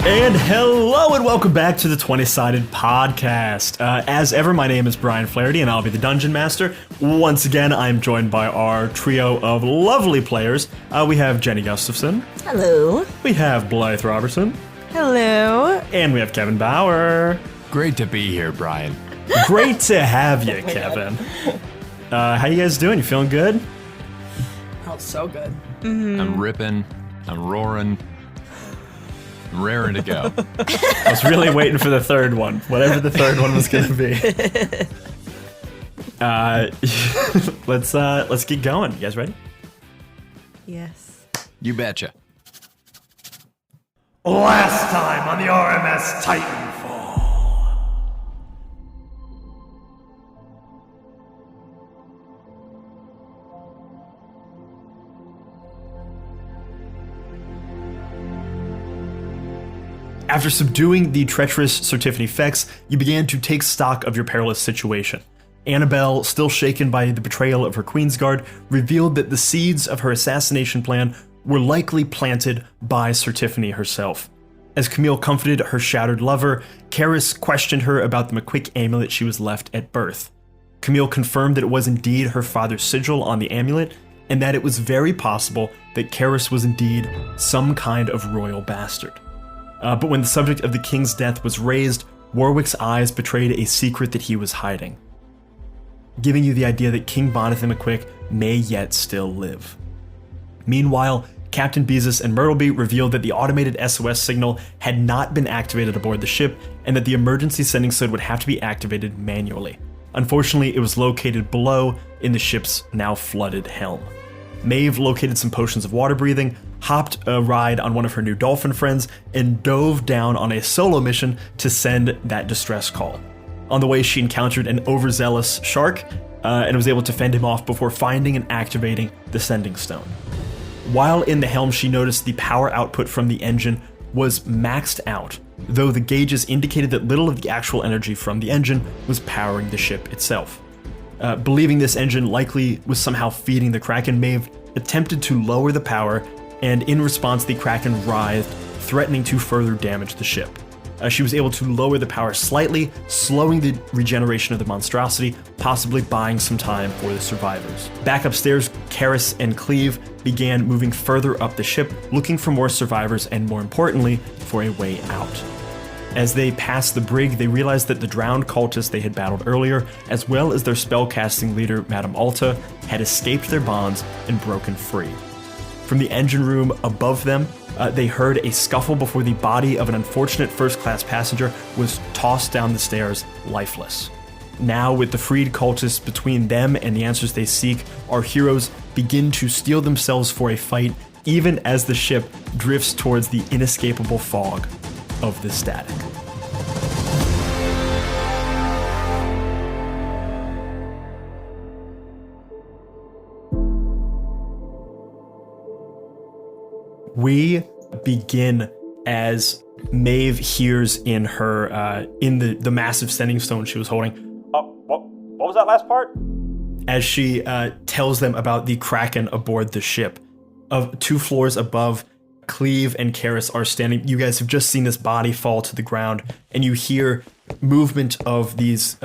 And hello and welcome back to the 20-Sided Podcast. As ever, my name is Brian Flaherty and I'll be the Dungeon Master. Once again, I'm joined by our trio of lovely players. We have Jenny Gustafson. Hello. We have Blythe Roberson. Hello. And we have Kevin Bauer. Great to be here, Brian. Great to have you, Kevin. How you guys doing? You feeling good? Oh, so good. I'm ripping. I'm roaring. I'm raring to go. I was really waiting for the third one, whatever the third one was going to be. Let's get going. You guys ready? Yes. You betcha. Last time on the R.M.S. Titanfall. After subduing the treacherous Sir Tiffany Fex, you began to take stock of your perilous situation. Annabelle, still shaken by the betrayal of her Queensguard, revealed that the seeds of her assassination plan were likely planted by Sir Tiffany herself. As Camille comforted her shattered lover, Karis questioned her about the McQuick amulet she was left at birth. Camille confirmed that it was indeed her father's sigil on the amulet, and that it was very possible that Karis was indeed some kind of royal bastard. But when the subject of the king's death was raised, Warwick's eyes betrayed a secret that he was hiding, giving you the idea that King Bonathan McQuick may yet still live. Meanwhile, Captain Beezus and Meadhbh revealed that the automated SOS signal had not been activated aboard the ship, and that the emergency sending SOD would have to be activated manually. Unfortunately, it was located below in the ship's now flooded helm. Meadhbh located some potions of water breathing, hopped a ride on one of her new dolphin friends, and dove down on a solo mission to send that distress call. On the way, she encountered an overzealous shark and was able to fend him off before finding and activating the sending stone. While in the helm, she noticed the power output from the engine was maxed out, though the gauges indicated that little of the actual energy from the engine was powering the ship itself. Believing this engine likely was somehow feeding the Kraken, Meadhbh attempted to lower the power, and in response the Kraken writhed, threatening to further damage the ship. She was able to lower the power slightly, slowing the regeneration of the monstrosity, possibly buying some time for the survivors. Back upstairs, Karis and Cleave began moving further up the ship, looking for more survivors and, more importantly, for a way out. As they passed the brig, they realized that the drowned cultists they had battled earlier, as well as their spellcasting leader, Madame Alta, had escaped their bonds and broken free. From the engine room above them, they heard a scuffle before the body of an unfortunate first-class passenger was tossed down the stairs, lifeless. Now, with the freed cultists between them and the answers they seek, our heroes begin to steel themselves for a fight, even as the ship drifts towards the inescapable fog of the static. We begin as Meadhbh hears in her, in the massive sending stone she was holding. What was that last part? As she tells them about the Kraken aboard the ship. Of 2 floors above, Cleave and Karis are standing. You guys have just seen this body fall to the ground, and you hear movement of these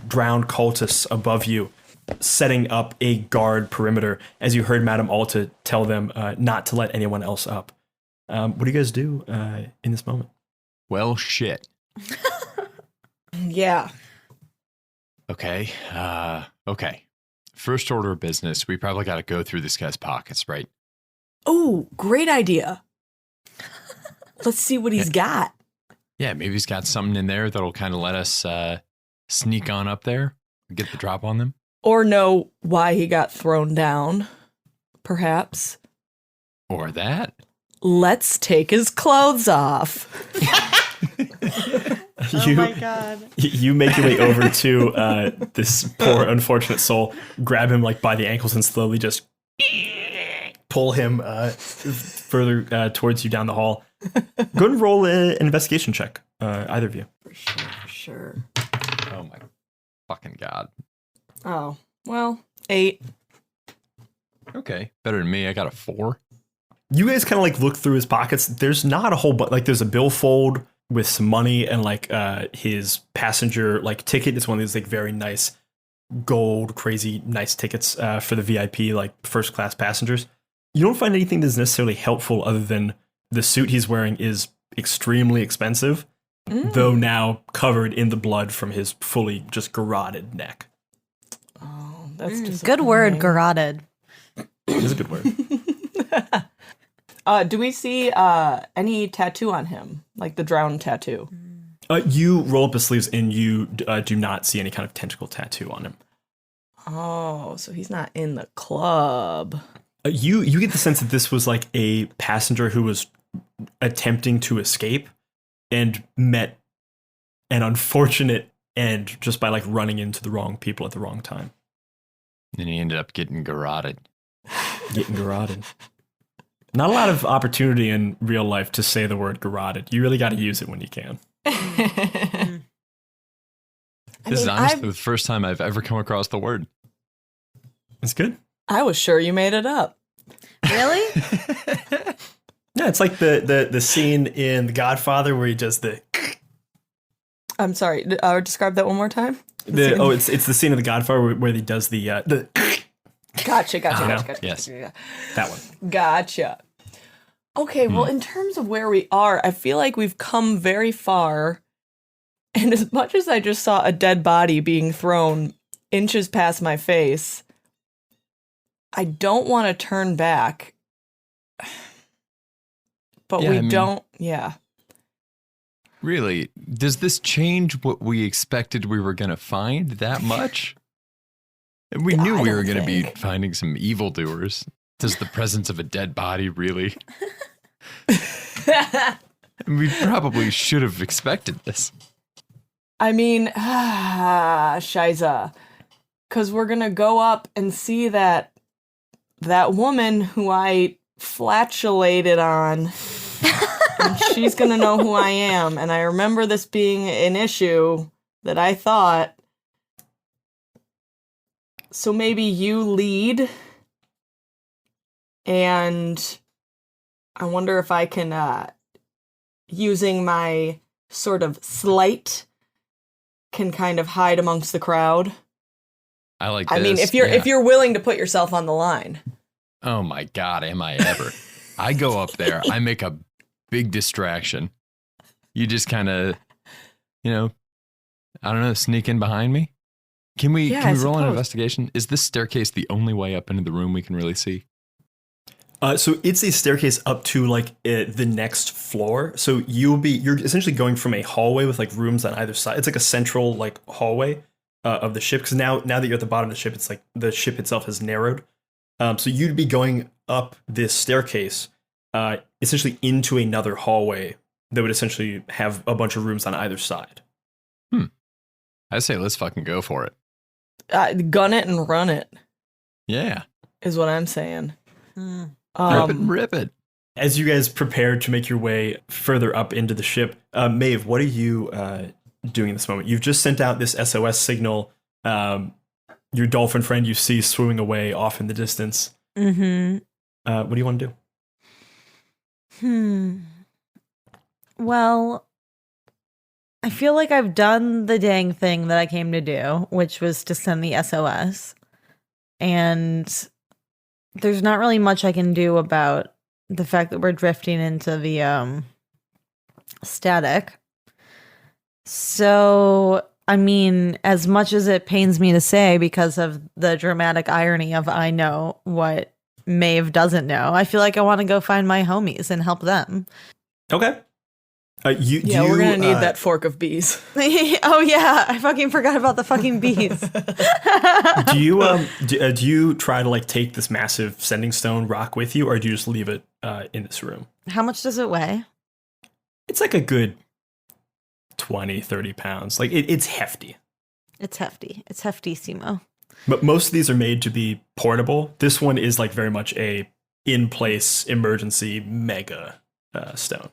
drowned cultists above you, setting up a guard perimeter, as you heard Madame Alta tell them not to let anyone else up. What do you guys do in this moment? Well, shit. Yeah. Okay. Okay. First order of business, we probably got to go through this guy's pockets, right? Oh, great idea. Let's see what he's got. Yeah, maybe he's got something in there that'll kind of let us sneak on up there, get the drop on them. Or know why he got thrown down, perhaps. Or that. Let's take his clothes off. Oh my god. You make your way over to this poor unfortunate soul, grab him like by the ankles and slowly just pull him further towards you down the hall. Go ahead and roll an investigation check, either of you. For sure. Oh my fucking god. Oh, well, 8. Okay, better than me. I got a 4. You guys kind of like look through his pockets. There's not a whole bunch. Like there's a billfold with some money and like his passenger like ticket. It's one of these like very nice gold, crazy nice tickets for the VIP like first class passengers. You don't find anything that's necessarily helpful other than the suit he's wearing is extremely expensive, though now covered in the blood from his fully just garroted neck. Oh, that's just good word, garroted. It's a good word. Do we see any tattoo on him, like the drowned tattoo? You roll up his sleeves and you do not see any kind of tentacle tattoo on him. Oh, so he's not in the club. You get the sense that this was like a passenger who was attempting to escape and met an unfortunate end just by like running into the wrong people at the wrong time. And he ended up getting garroted. Getting garroted. Not a lot of opportunity in real life to say the word garroted. You really got to use it when you can. This is honestly the first time I've ever come across the word. It's good. I was sure you made it up. Really? Yeah, it's like the scene in The Godfather where he does the... I'm sorry. Describe that one more time. It's the scene of The Godfather where he does the Gotcha. Yes. that one. Gotcha. Okay, well, in terms of where we are, I feel like we've come very far. And as much as I just saw a dead body being thrown inches past my face, I don't want to turn back. But yeah. Really, does this change what we expected we were going to find that much? And we knew we were going to be finding some evildoers. Does the presence of a dead body really? We probably should have expected this. I mean, Shiza. Because we're going to go up and see that woman who I flatulated on. And she's going to know who I am. And I remember this being an issue that I thought. So maybe you lead. And I wonder if I can, using my sort of sleight, can kind of hide amongst the crowd. I like this. I mean, if you're willing to put yourself on the line. Oh my God, am I ever. I go up there, I make a big distraction. You just kind of, I don't know, sneak in behind me? Can we roll an investigation? Is this staircase the only way up into the room we can really see? So it's a staircase up to like the next floor. So you're essentially going from a hallway with like rooms on either side. It's like a central like hallway of the ship. Because now that you're at the bottom of the ship, it's like the ship itself has narrowed. So you'd be going up this staircase, essentially into another hallway that would essentially have a bunch of rooms on either side. I say let's fucking go for it. Gun it and run it. Yeah. Is what I'm saying. Rip it. As you guys prepare to make your way further up into the ship, Meadhbh, what are you doing in this moment? You've just sent out this SOS signal. Your dolphin friend you see swimming away off in the distance. Mm-hmm. What do you want to do? Well, I feel like I've done the dang thing that I came to do, which was to send the SOS. And there's not really much I can do about the fact that we're drifting into the static. So, I mean, as much as it pains me to say because of the dramatic irony of I know what Meadhbh doesn't know, I feel like I want to go find my homies and help them. Okay. We're gonna need that fork of bees. Oh yeah, I fucking forgot about the fucking bees. Do you try to like take this massive sending stone rock with you, or do you just leave it in this room? How much does it weigh? It's like a good 20, 30 pounds. Like it's hefty. It's hefty. It's heftissimo. But most of these are made to be portable. This one is like very much a in-place emergency mega stone.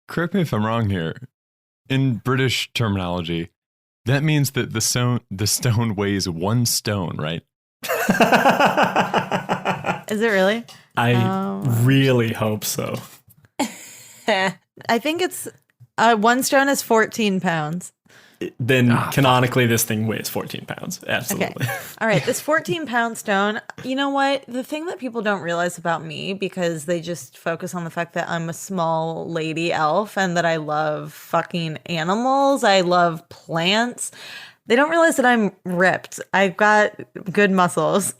Correct me if I'm wrong here. In British terminology, that means that the stone weighs 1 stone, right? Is it really? I really hope so. I think it's 1 stone is 14 pounds. Then canonically, this thing weighs 14 pounds. Absolutely. Okay. All right. This 14-pound stone, you know what? The thing that people don't realize about me, because they just focus on the fact that I'm a small lady elf and that I love fucking animals, I love plants. They don't realize that I'm ripped. I've got good muscles.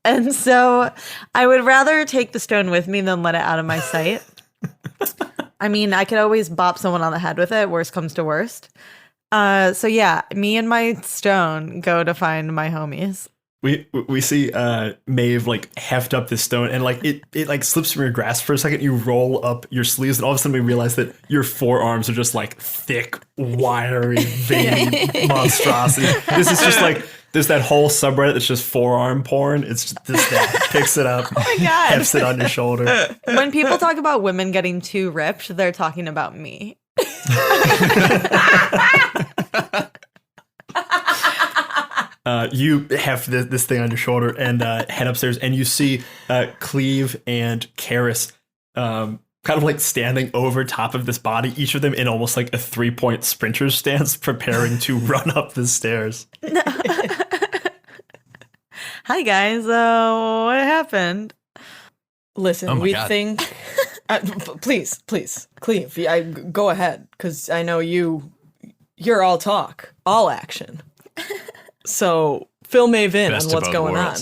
And so I would rather take the stone with me than let it out of my sight. I mean, I could always bop someone on the head with it. Worst comes to worst. So yeah, me and my stone go to find my homies. We see Meadhbh like heft up this stone and like it like slips from your grasp for a second. You roll up your sleeves and all of a sudden we realize that your forearms are just like thick, wiry, veiny monstrosity. This is just like there's that whole subreddit that's just forearm porn. It's just that picks it up, hefts it on your shoulder. When people talk about women getting too ripped, they're talking about me. You heft this thing on your shoulder and head upstairs, and you see Cleave and Karis kind of like standing over top of this body, each of them in almost like a 3-point sprinter stance, preparing to run up the stairs. Hi guys, what happened? Listen, think. Please, Cleave, go ahead, because I know you're all talk, all action. So fill Meadhbh in on what's going on.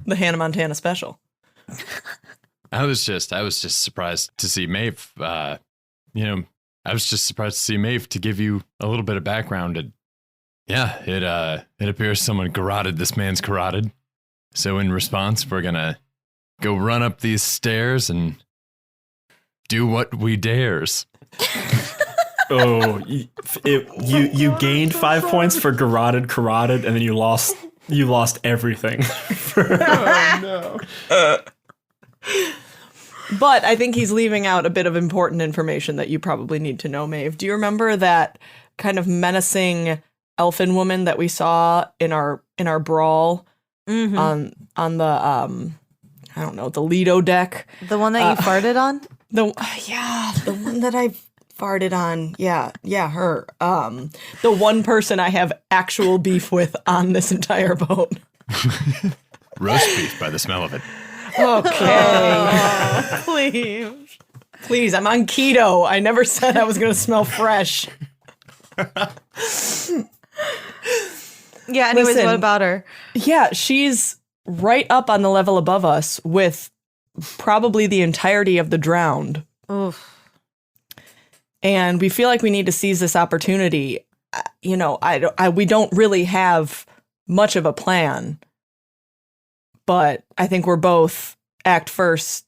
The Hannah Montana special. I was just surprised to see Meadhbh. I was just surprised to see Meadhbh to give you a little bit of background. And yeah, it appears someone garroted this man's carotid. So in response, we're gonna go run up these stairs and do what we dares. Oh, you gained 5 points for carotid, and then you lost everything. Oh no. But I think he's leaving out a bit of important information that you probably need to know, Meadhbh. Do you remember that kind of menacing elfin woman that we saw in our brawl on the I don't know, the Lido deck? The one that you farted on? The one that I farted on. Yeah, her. The one person I have actual beef with on this entire boat. Roast beef by the smell of it. Okay. Oh, please. Please, I'm on keto. I never said I was going to smell fresh. Yeah, anyways, Listen, what about her? Yeah, she's right up on the level above us with probably the entirety of the drowned. Oof. And we feel like we need to seize this opportunity. We don't really have much of a plan, but I think we're both act first,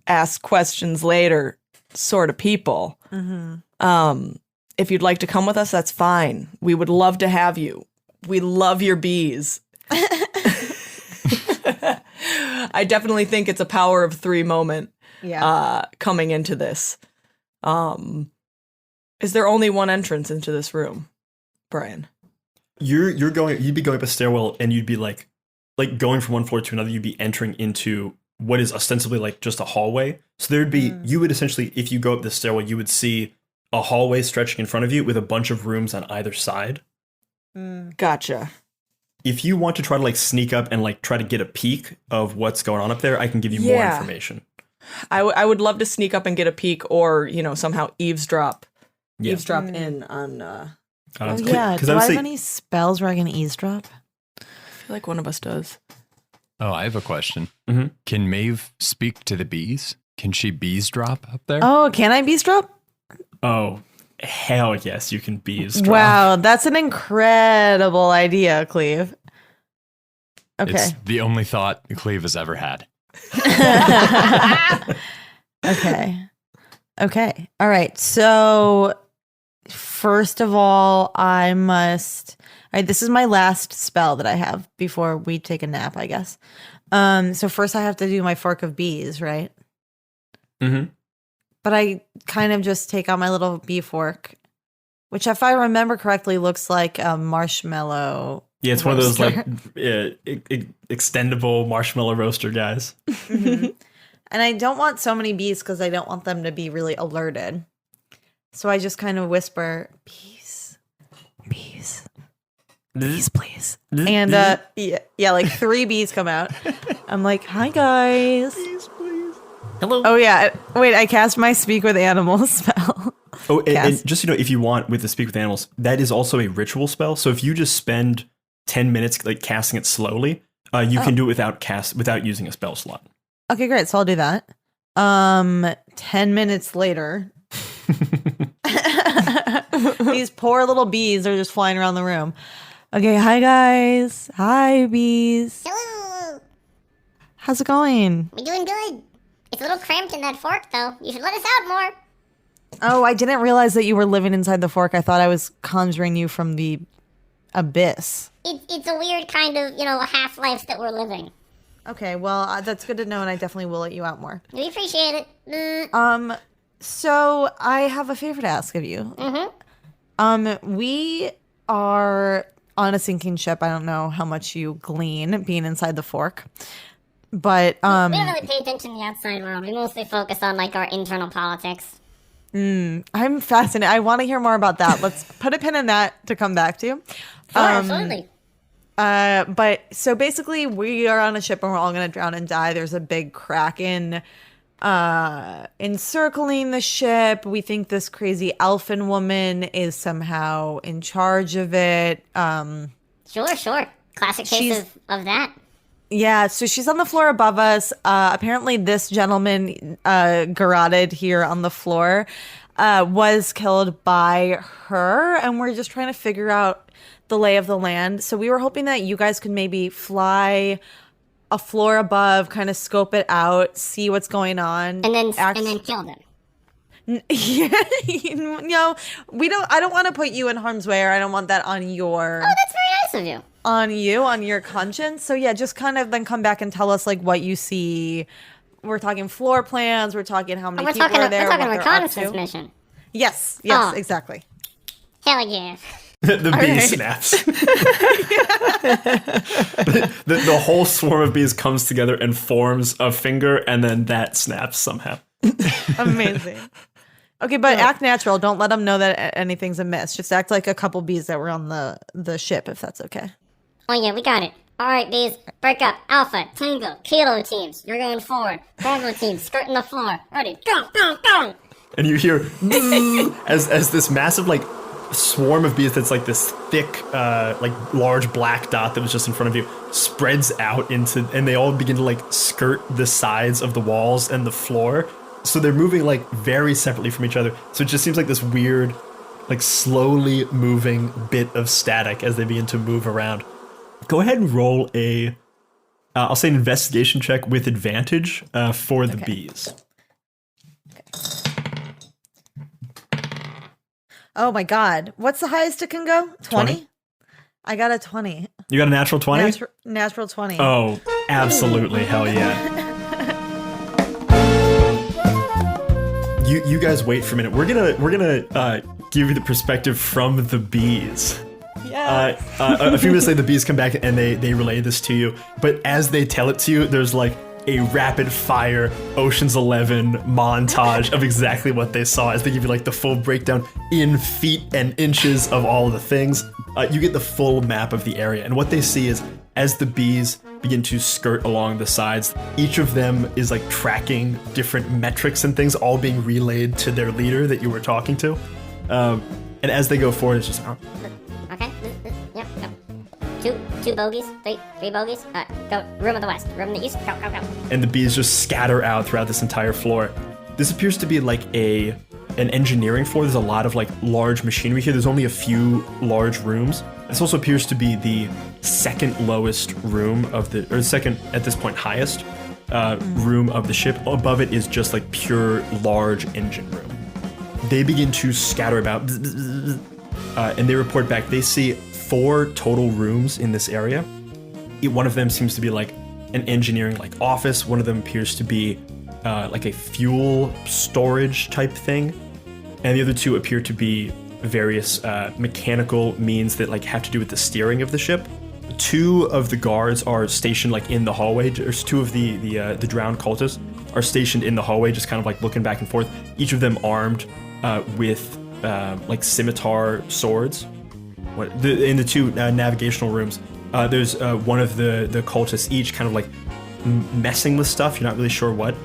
ask questions later sort of people. Mm-hmm. If you'd like to come with us, that's fine. We would love to have you. We love your bees. I definitely think it's a power of 3 moment coming into this. Is there only one entrance into this room, Brian? You'd be going up a stairwell and you'd be like going from one floor to another, you'd be entering into what is ostensibly like just a hallway. So there'd be, you would essentially, if you go up the stairwell, you would see a hallway stretching in front of you with a bunch of rooms on either side. Gotcha. If you want to try to like sneak up and like try to get a peek of what's going on up there, I can give you more information. I would love to sneak up and get a peek, or somehow eavesdrop in on. Do I have any spells where I can eavesdrop? I feel like one of us does. Oh, I have a question. Mm-hmm. Can Meadhbh speak to the bees? Can she bees drop up there? Oh, can I bees drop? Oh, hell yes, you can bees drop. Wow, that's an incredible idea, Cleave. Okay. It's the only thought Cleave has ever had. Okay. All right. So first of all, this is my last spell that I have before we take a nap, I guess. So first I have to do my fork of bees, right? Mm-hmm. But I kind of just take out my little bee fork, which if I remember correctly looks like a marshmallow Yeah, it's one of those like roaster. extendable marshmallow roaster guys. And I don't want so many bees because I don't want them to be really alerted. So I just kind of whisper, bees, bees, bees, please. And yeah, like 3 bees come out. I'm like, hi guys. Please, please. Hello. Oh yeah, wait, I cast my speak with animals spell. Oh, and just if you want with the speak with animals, that is also a ritual spell. So if you just spend 10 minutes like casting it slowly, you can do it without using a spell slot. Okay, great. So I'll do that. 10 minutes later, these poor little bees are just flying around the room. Okay, hi guys. Hi bees. Hello. How's it going? We're doing good. It's a little cramped in that fork, though. You should let us out more. Oh, I didn't realize that you were living inside the fork. I thought I was conjuring you from the abyss. It's a weird kind of, half-life that we're living. Okay, well, that's good to know, and I definitely will let you out more. We appreciate it. So I have a favor to ask of you. We are on a sinking ship. I don't know how much you glean being inside the fork, but We don't really pay attention to the outside world. We mostly focus on, our internal politics. I'm fascinated. I want to hear more about that. Let's put a pin in that to come back to. Sure, absolutely. But so basically, we are on a ship and we're all going to drown and die. There's a big kraken encircling the ship. We think this crazy elfin woman is somehow in charge of it. Sure. Classic case of that. Yeah, so she's on the floor above us. Apparently, this gentleman garroted here on the floor was killed by her, and we're just trying to figure out the lay of the land. So we were hoping that you guys could maybe fly a floor above, kind of scope it out, see what's going on, And then kill them. Yeah, we don't. I don't want to put you in harm's way, or I don't want that on your. Oh, that's very nice of you. On your conscience. So yeah, just kind of then come back and tell us what you see. We're talking floor plans. We're talking how many people are there. We're talking a what they're reconnaissance up to. mission. Yes, Oh. exactly. Hell yeah. The bee snaps. the whole swarm of bees comes together and forms a finger, and then that snaps somehow. Amazing. Okay, but act natural. Don't let them know that anything's amiss. Just act like a couple bees that were on the ship, if that's okay. Oh yeah, we got it. Alright, bees, break up. Alpha, Tango, Kilo teams. You're going forward. Bravo team, skirting the floor. Ready, go, go, go! And you hear as this massive swarm of bees that's this thick large black dot that was just in front of you spreads out and they all begin to skirt the sides of the walls and the floor. So they're moving very separately from each other. So it just seems like this weird slowly moving bit of static as they begin to move around. Go ahead and roll I'll say an investigation check with advantage for the bees. Oh my god. What's the highest it can go? 20? I got a 20. You got a natural 20? Natural 20. Oh, absolutely. Hell yeah. You guys wait for a minute. We're gonna give you the perspective from the bees. Yeah. A few minutes later, the bees come back and they relay this to you. But as they tell it to you, there's a rapid fire Ocean's 11 montage of exactly what they saw as they give you the full breakdown in feet and inches of all the things. You get the full map of the area, and what they see is as the bees begin to skirt along the sides, each of them is tracking different metrics and things, all being relayed to their leader that you were talking to. And as they go forward, it's just Okay, yep, go. Two bogeys, three bogeys. Go, room of the west, room of the east, go. and the bees just scatter out throughout this entire floor. This appears to be an engineering floor. There's a lot of large machinery here. There's only a few large rooms. This also appears to be the second lowest room or second at this point highest room of the ship. Above it is just pure large engine room. They begin to scatter about, and they report back. They see 4 total rooms in this area. One of them seems to be an engineering office. One of them appears to be a fuel storage type thing, and the other 2 appear to be various mechanical means that have to do with the steering of the ship. two of the guards are stationed like in the hallway. There's two of the drowned cultists are stationed in the hallway, just kind of like looking back and forth. Each of them armed with like scimitar swords. In the two navigational rooms, there's one of the cultists each kind of like messing with stuff. You're not really sure what.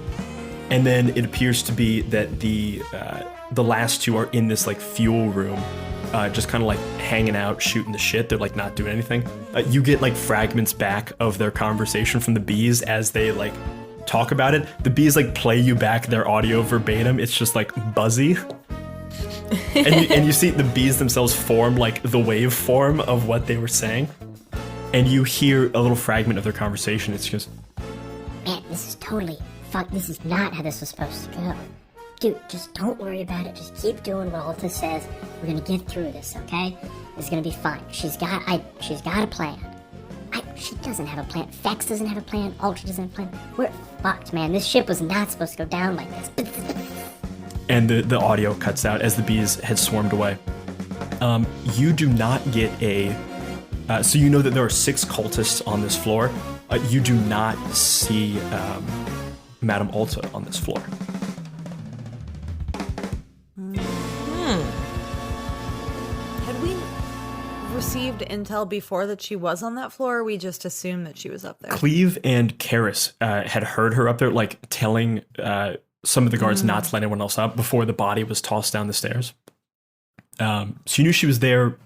And then it appears to be that the last two are in this like fuel room, just kind of like hanging out, shooting the shit. They're like not doing anything. You get like fragments back of their conversation from the bees as they like talk about it. The bees like play you back their audio verbatim. It's just like buzzy. and you see the bees themselves form like the waveform of what they were saying. And you hear a little fragment of their conversation. It's just, Man, this is totally... Fuck, this is not how this was supposed to go. Dude, just don't worry about it. Just keep doing what Alta says. We're gonna get through this, okay? It's gonna be fine. She's got a plan. She doesn't have a plan. Vex doesn't have a plan. Ultra doesn't have a plan. We're fucked, man. This ship was not supposed to go down like this. and the audio cuts out as the bees had swarmed away. You do not get a... so you know that there are 6 cultists on this floor. You do not see Madame Alta on this floor. Had we received intel before that she was on that floor, or we just assumed that she was up there? Cleave and Karis had heard her up there, like telling some of the guards not to let anyone else up before the body was tossed down the stairs. So you knew she was there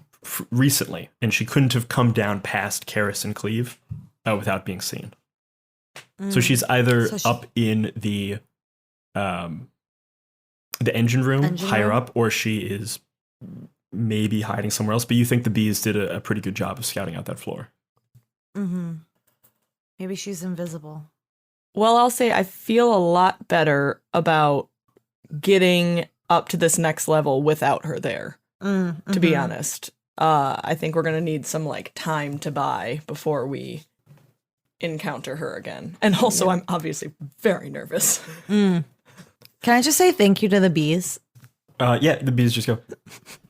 recently, and she couldn't have come down past Karis and Cleave without being seen. So she's either up in the engine room higher up, or she is maybe hiding somewhere else. But you think the bees did a pretty good job of scouting out that floor. Mm-hmm. Maybe she's invisible. Well, I'll say I feel a lot better about getting up to this next level without her there, to be honest. I think we're going to need some like time to buy before we encounter her again. And also, I'm obviously very nervous. Can I just say thank you to the bees? Yeah, the bees just go,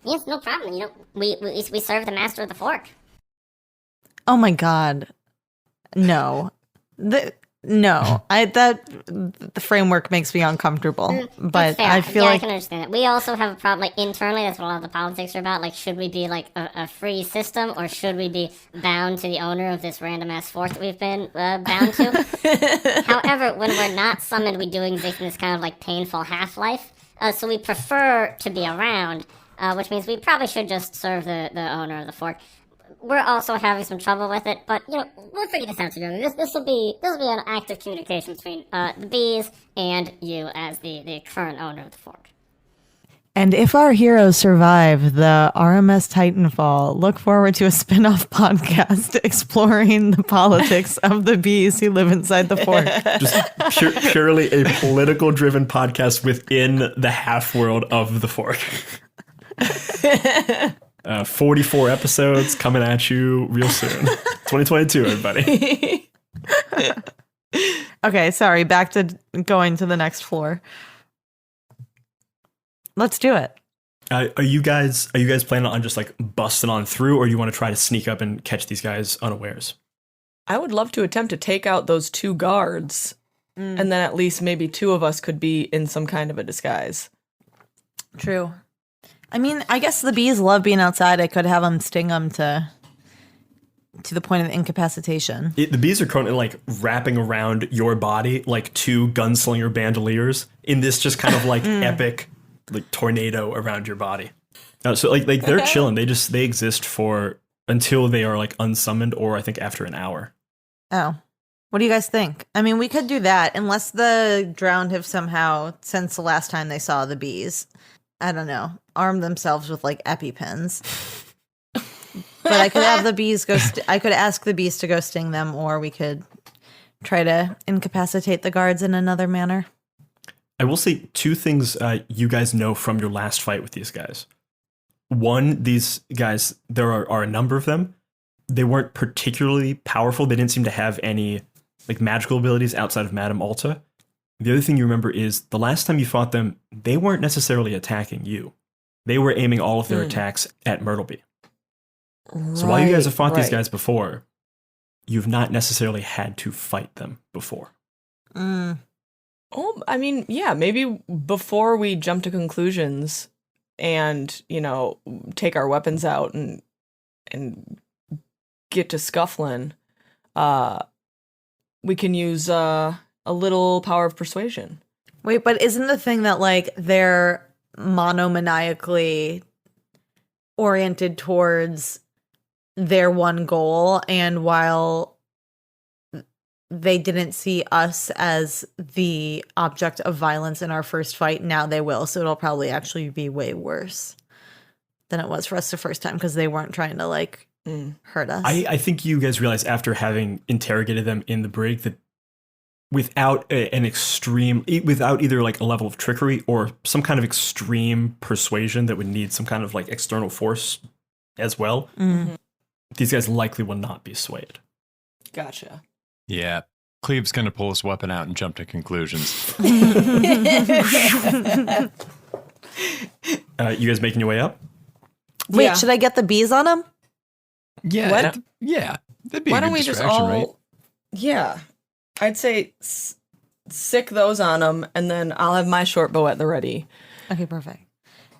Yes, no problem. You know, we serve the master of the fork. Oh my god. No. The framework makes me uncomfortable. But Fair. I feel I like can understand that. We also have a problem, like, internally, that's what a lot of the politics are about. Like, should we be, like, a free system, or should we be bound to the owner of this random-ass fork that we've been bound to? However, when we're not summoned, we do exist in this kind of, like, painful half-life. So we prefer to be around, which means we probably should just serve the owner of the fork. We're also having some trouble with it, but, you know, we'll figure this out together. This will be an active communication between the bees and you as the current owner of the fork. And if our heroes survive the R.M.S. Titanfall, look forward to a spin-off podcast exploring the politics of the bees who live inside the fork. just purely a political-driven podcast within the half-world of the fork. 44 episodes coming at you real soon. 2022, everybody. Okay, sorry, back to going to the next floor. Let's do it. Are you guys planning on just like busting on through, or you want to try to sneak up and catch these guys unawares? I would love to attempt to take out those 2 guards, and then at least maybe 2 of us could be in some kind of a disguise. True. I mean, I guess the bees love being outside. I could have them sting them to the point of incapacitation. The bees are currently like wrapping around your body like 2 gunslinger bandoliers in this just kind of like epic like tornado around your body. So like they're chilling. They exist for until they are like unsummoned, or I think after an hour. Oh. What do you guys think? I mean, we could do that unless the drowned have somehow, since the last time they saw the bees, I don't know, armed themselves with like EpiPens. But I could have the bees go. I could ask the bees to go sting them, or we could try to incapacitate the guards in another manner. I will say 2 things you guys know from your last fight with these guys. One, these guys, there are a number of them. They weren't particularly powerful. They didn't seem to have any like magical abilities outside of Madame Alta. The other thing you remember is the last time you fought them, they weren't necessarily attacking you. They were aiming all of their attacks at Meadhbh. So while you guys have fought these guys before, you've not necessarily had to fight them before. Mm. Oh, I mean, yeah, maybe before we jump to conclusions and, take our weapons out and get to scuffling, we can use a little power of persuasion. Wait, but isn't the thing that, like, they're monomaniacally oriented towards their one goal, and while they didn't see us as the object of violence in our first fight, now they will, so it'll probably actually be way worse than it was for us the first time, because they weren't trying to, like, hurt us. I think you guys realize after having interrogated them in the brig that without without either like a level of trickery or some kind of extreme persuasion that would need some kind of like external force as well, these guys likely will not be swayed. Gotcha. Yeah. Cleave's going to pull his weapon out and jump to conclusions. You guys making your way up? Wait, Yeah. should I get the bees on them? Yeah. What? Yeah. That'd be Why a don't good we just distraction, all... right? Yeah. I'd say sick those on them, and then I'll have my short bow at the ready. Okay, perfect.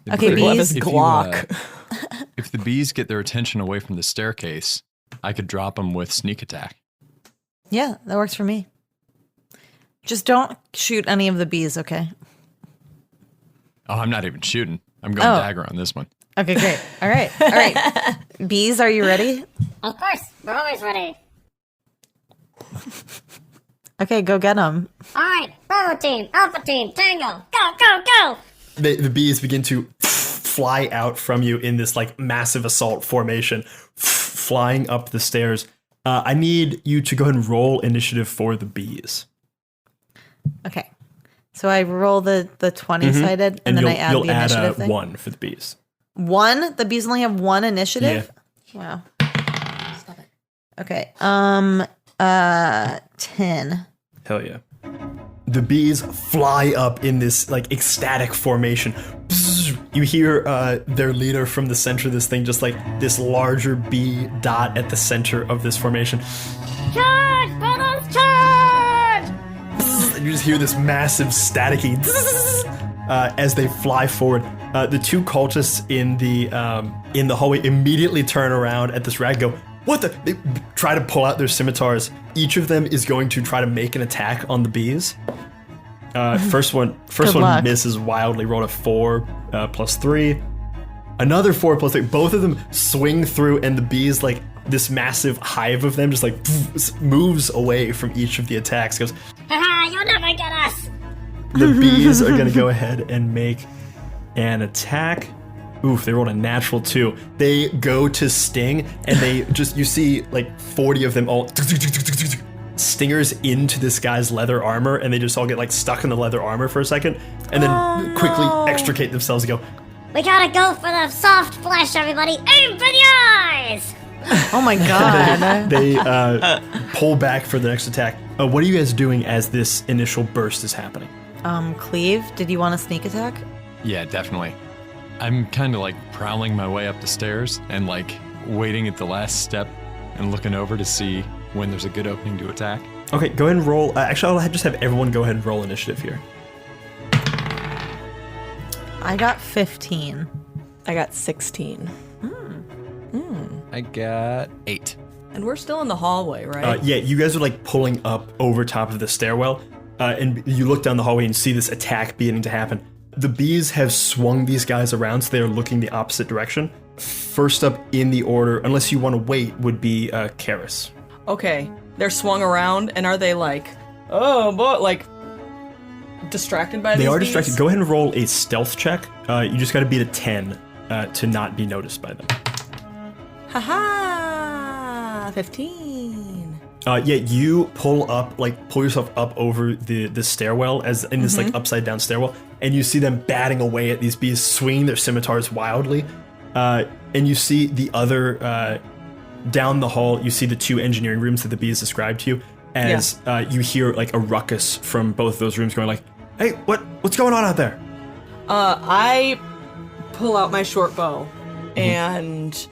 If Okay, the- We'll have bees. his if you, Glock. If the bees get their attention away from the staircase, I could drop them with sneak attack. Yeah, that works for me. Just don't shoot any of the bees, okay? Oh, I'm not even shooting. I'm going Oh. dagger on this one. Okay, great. All right. Bees, are you ready? Of course, we're always ready. Okay, go get them. All right, Bravo team, Alpha team, Tango, go, go, go! The bees begin to fly out from you in this like massive assault formation, flying up the stairs. I need you to go ahead and roll initiative for the bees. Okay. So I roll the 20-sided, and then I add you'll the add initiative thing. 1 for the bees. 1? The bees only have 1 initiative? Yeah. Wow. Stop it. Okay. 10. Hell yeah. The bees fly up in this like ecstatic formation. You hear their leader from the center of this thing, just like this larger bee dot at the center of this formation. Charge, brothers, charge! And you just hear this massive staticky as they fly forward. The two cultists in the hallway immediately turn around at this rag, go, "What the?" They try to pull out their scimitars. Each of them is going to try to make an attack on the bees. First one luck. misses wildly. Rolled a 4 plus 3. Another 4 plus 3. Both of them swing through, and the bees, like this massive hive of them, just like moves away from each of the attacks. Goes. Haha, you'll never get us! The bees are going to go ahead and make an attack. Oof, they rolled a natural 2. They go to sting, and they just, you see like 40 of them all stingers into this guy's leather armor, and they just all get like stuck in the leather armor for a second, and then quickly extricate themselves and go, We gotta go for the soft flesh, everybody! Aim for the eyes! Oh my god. they pull back for the next attack. What are you guys doing as this initial burst is happening? Cleave, did you want a sneak attack? Yeah, definitely. I'm kind of like prowling my way up the stairs and like waiting at the last step and looking over to see when there's a good opening to attack. Okay, go ahead and roll. Actually, I'll just have everyone go ahead and roll initiative here. I got 15. I got 16. I got 8. And we're still in the hallway, right? Yeah, you guys are like pulling up over top of the stairwell, and you look down the hallway and see this attack beginning to happen. The bees have swung these guys around, so they are looking the opposite direction. First up in the order, unless you want to wait, would be Karis. Okay, they're swung around, and are they like, oh boy, like distracted by these They are bees? distracted. Go ahead and roll a stealth check. You just got to beat a 10 to not be noticed by them. Haha, 15. Yeah, you pull yourself up over the stairwell as in this like upside down stairwell, and you see them batting away at these bees, swinging their scimitars wildly. And you see the other down the hall. You see the 2 engineering rooms that the bees described to you. As you hear like a ruckus from both those rooms, going like, "Hey, what's going on out there?" I pull out my short bow and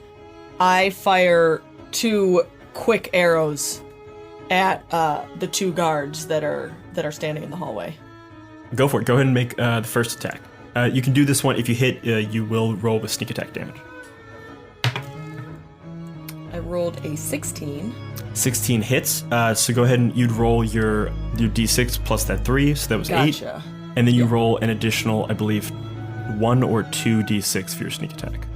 I fire 2 quick arrows at the 2 guards that are standing in the hallway. Go for it. Go ahead and make the first attack. You can do this one. If you hit, you will roll with sneak attack damage. I rolled a 16. 16 hits. So go ahead and you'd roll your d6 plus that 3. So that was 8. Gotcha. And then you roll an additional, I believe, 1 or 2 d6 for your sneak attack.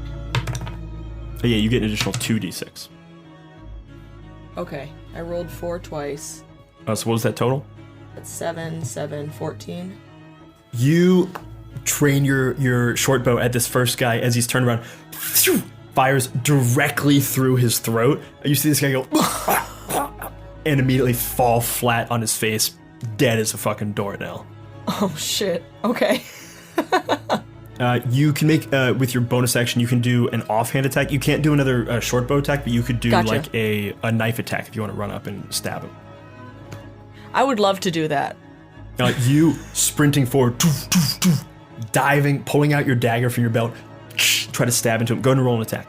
Oh, yeah, you get an additional 2 d6. Okay, I rolled 4 twice. So what was that total? That's 7, 14. You train your short bow at this first guy as he's turned around, fires directly through his throat. You see this guy go and immediately fall flat on his face, dead as a fucking doornail. Oh shit. Okay. You can make with your bonus action. You can do an offhand attack. You can't do another short bow attack, but you could do like a knife attack if you want to run up and stab him. I would love to do that. You sprinting forward, diving, pulling out your dagger from your belt, try to stab into him. Go ahead and roll an attack.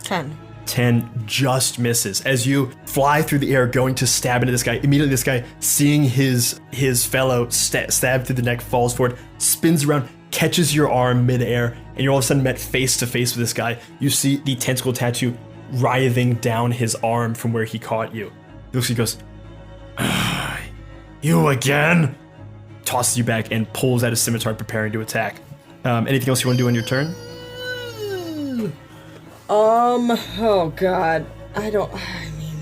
10. 10 just misses. As you fly through the air going to stab into this guy, immediately this guy, seeing his fellow stabbed through the neck, falls forward, spins around, catches your arm midair, and you're all of a sudden met face to face with this guy. You see the tentacle tattoo writhing down his arm from where he caught you. He looks, he goes, "You again?" Tosses you back and pulls out his scimitar, preparing to attack. Anything else you want to do on your turn? Oh god. I mean,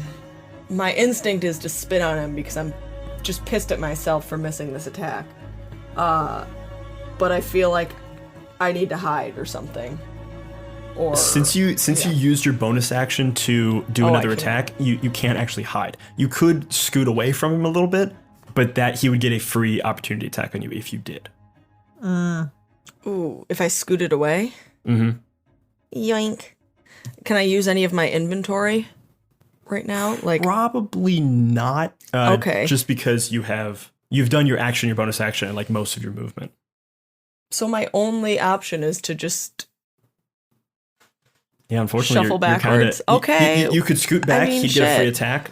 my instinct is to spit on him because I'm just pissed at myself for missing this attack. But I feel like I need to hide or something. Or since you used your bonus action to do another attack, you can't actually hide. You could scoot away from him a little bit, but that he would get a free opportunity attack on you if you did. Ooh, if I scooted away? Mm-hmm. Yoink. Can I use any of my inventory right now? Like probably not. Okay. Just because you've done your action, your bonus action, and like most of your movement. So my only option is to just unfortunately, shuffle you're backwards. Okay. You could scoot back, he'd get a free attack,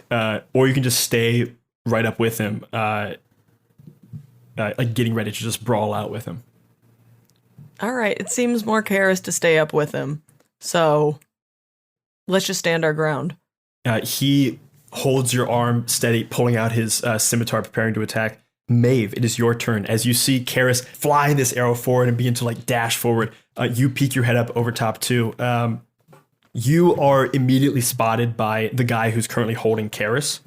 or you can just stay right up with him, like getting ready to just brawl out with him. All right, it seems more Karis to stay up with him. So let's just stand our ground. He holds your arm steady, pulling out his scimitar, preparing to attack. Meadhbh, it is your turn. As you see Karis fly this arrow forward and begin to like dash forward, you peek your head up over top too. You are immediately spotted by the guy who's currently holding Karis.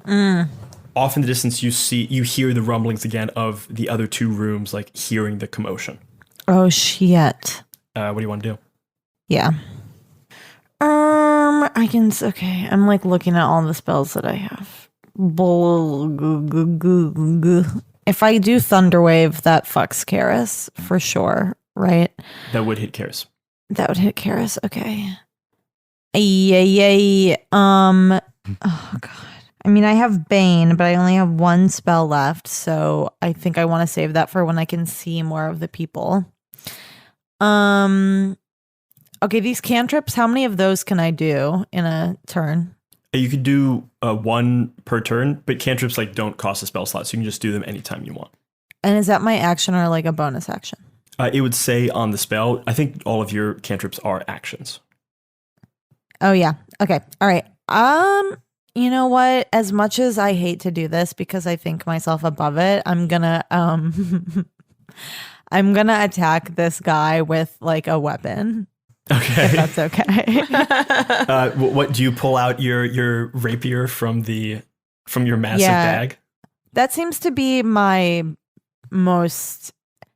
Off in the distance, you hear the rumblings again of the other 2 rooms, like hearing the commotion. Oh shit! What do you want to do? Yeah. Okay. I'm like looking at all the spells that I have. If I do Thunderwave, that fucks Karis for sure, right? That would hit Karis. That would hit Karis. Okay. Yay. Oh god. I mean, I have Bane, but I only have 1 spell left, so I think I want to save that for when I can see more of the people. Okay, these cantrips, how many of those can I do in a turn? You could do 1 per turn, but cantrips like don't cost a spell slot, so you can just do them anytime you want. And is that my action or like a bonus action? It would say on the spell, I think all of your cantrips are actions. Oh yeah. Okay. All right. You know what? As much as I hate to do this because I think myself above it, I'm gonna I'm gonna attack this guy with like a weapon. Okay. If that's okay. What do you pull out your rapier from your massive bag? That seems to be my most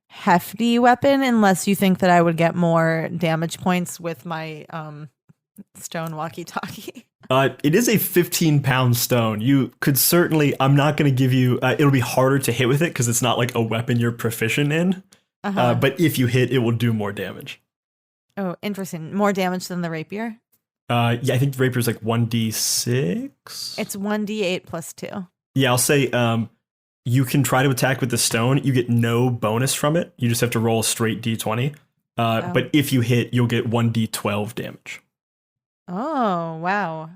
hefty weapon, unless you think that I would get more damage points with my stone walkie-talkie. It is a 15-pound stone. You could certainly, I'm not going to give you, it'll be harder to hit with it because it's not like a weapon you're proficient in. But if you hit, it will do more damage. Oh, interesting. More damage than the rapier? Yeah, I think the rapier is like 1d6. It's 1d8 plus 2. Yeah, I'll say you can try to attack with the stone. You get no bonus from it. You just have to roll a straight d20. But if you hit, you'll get 1d12 damage. Oh, wow.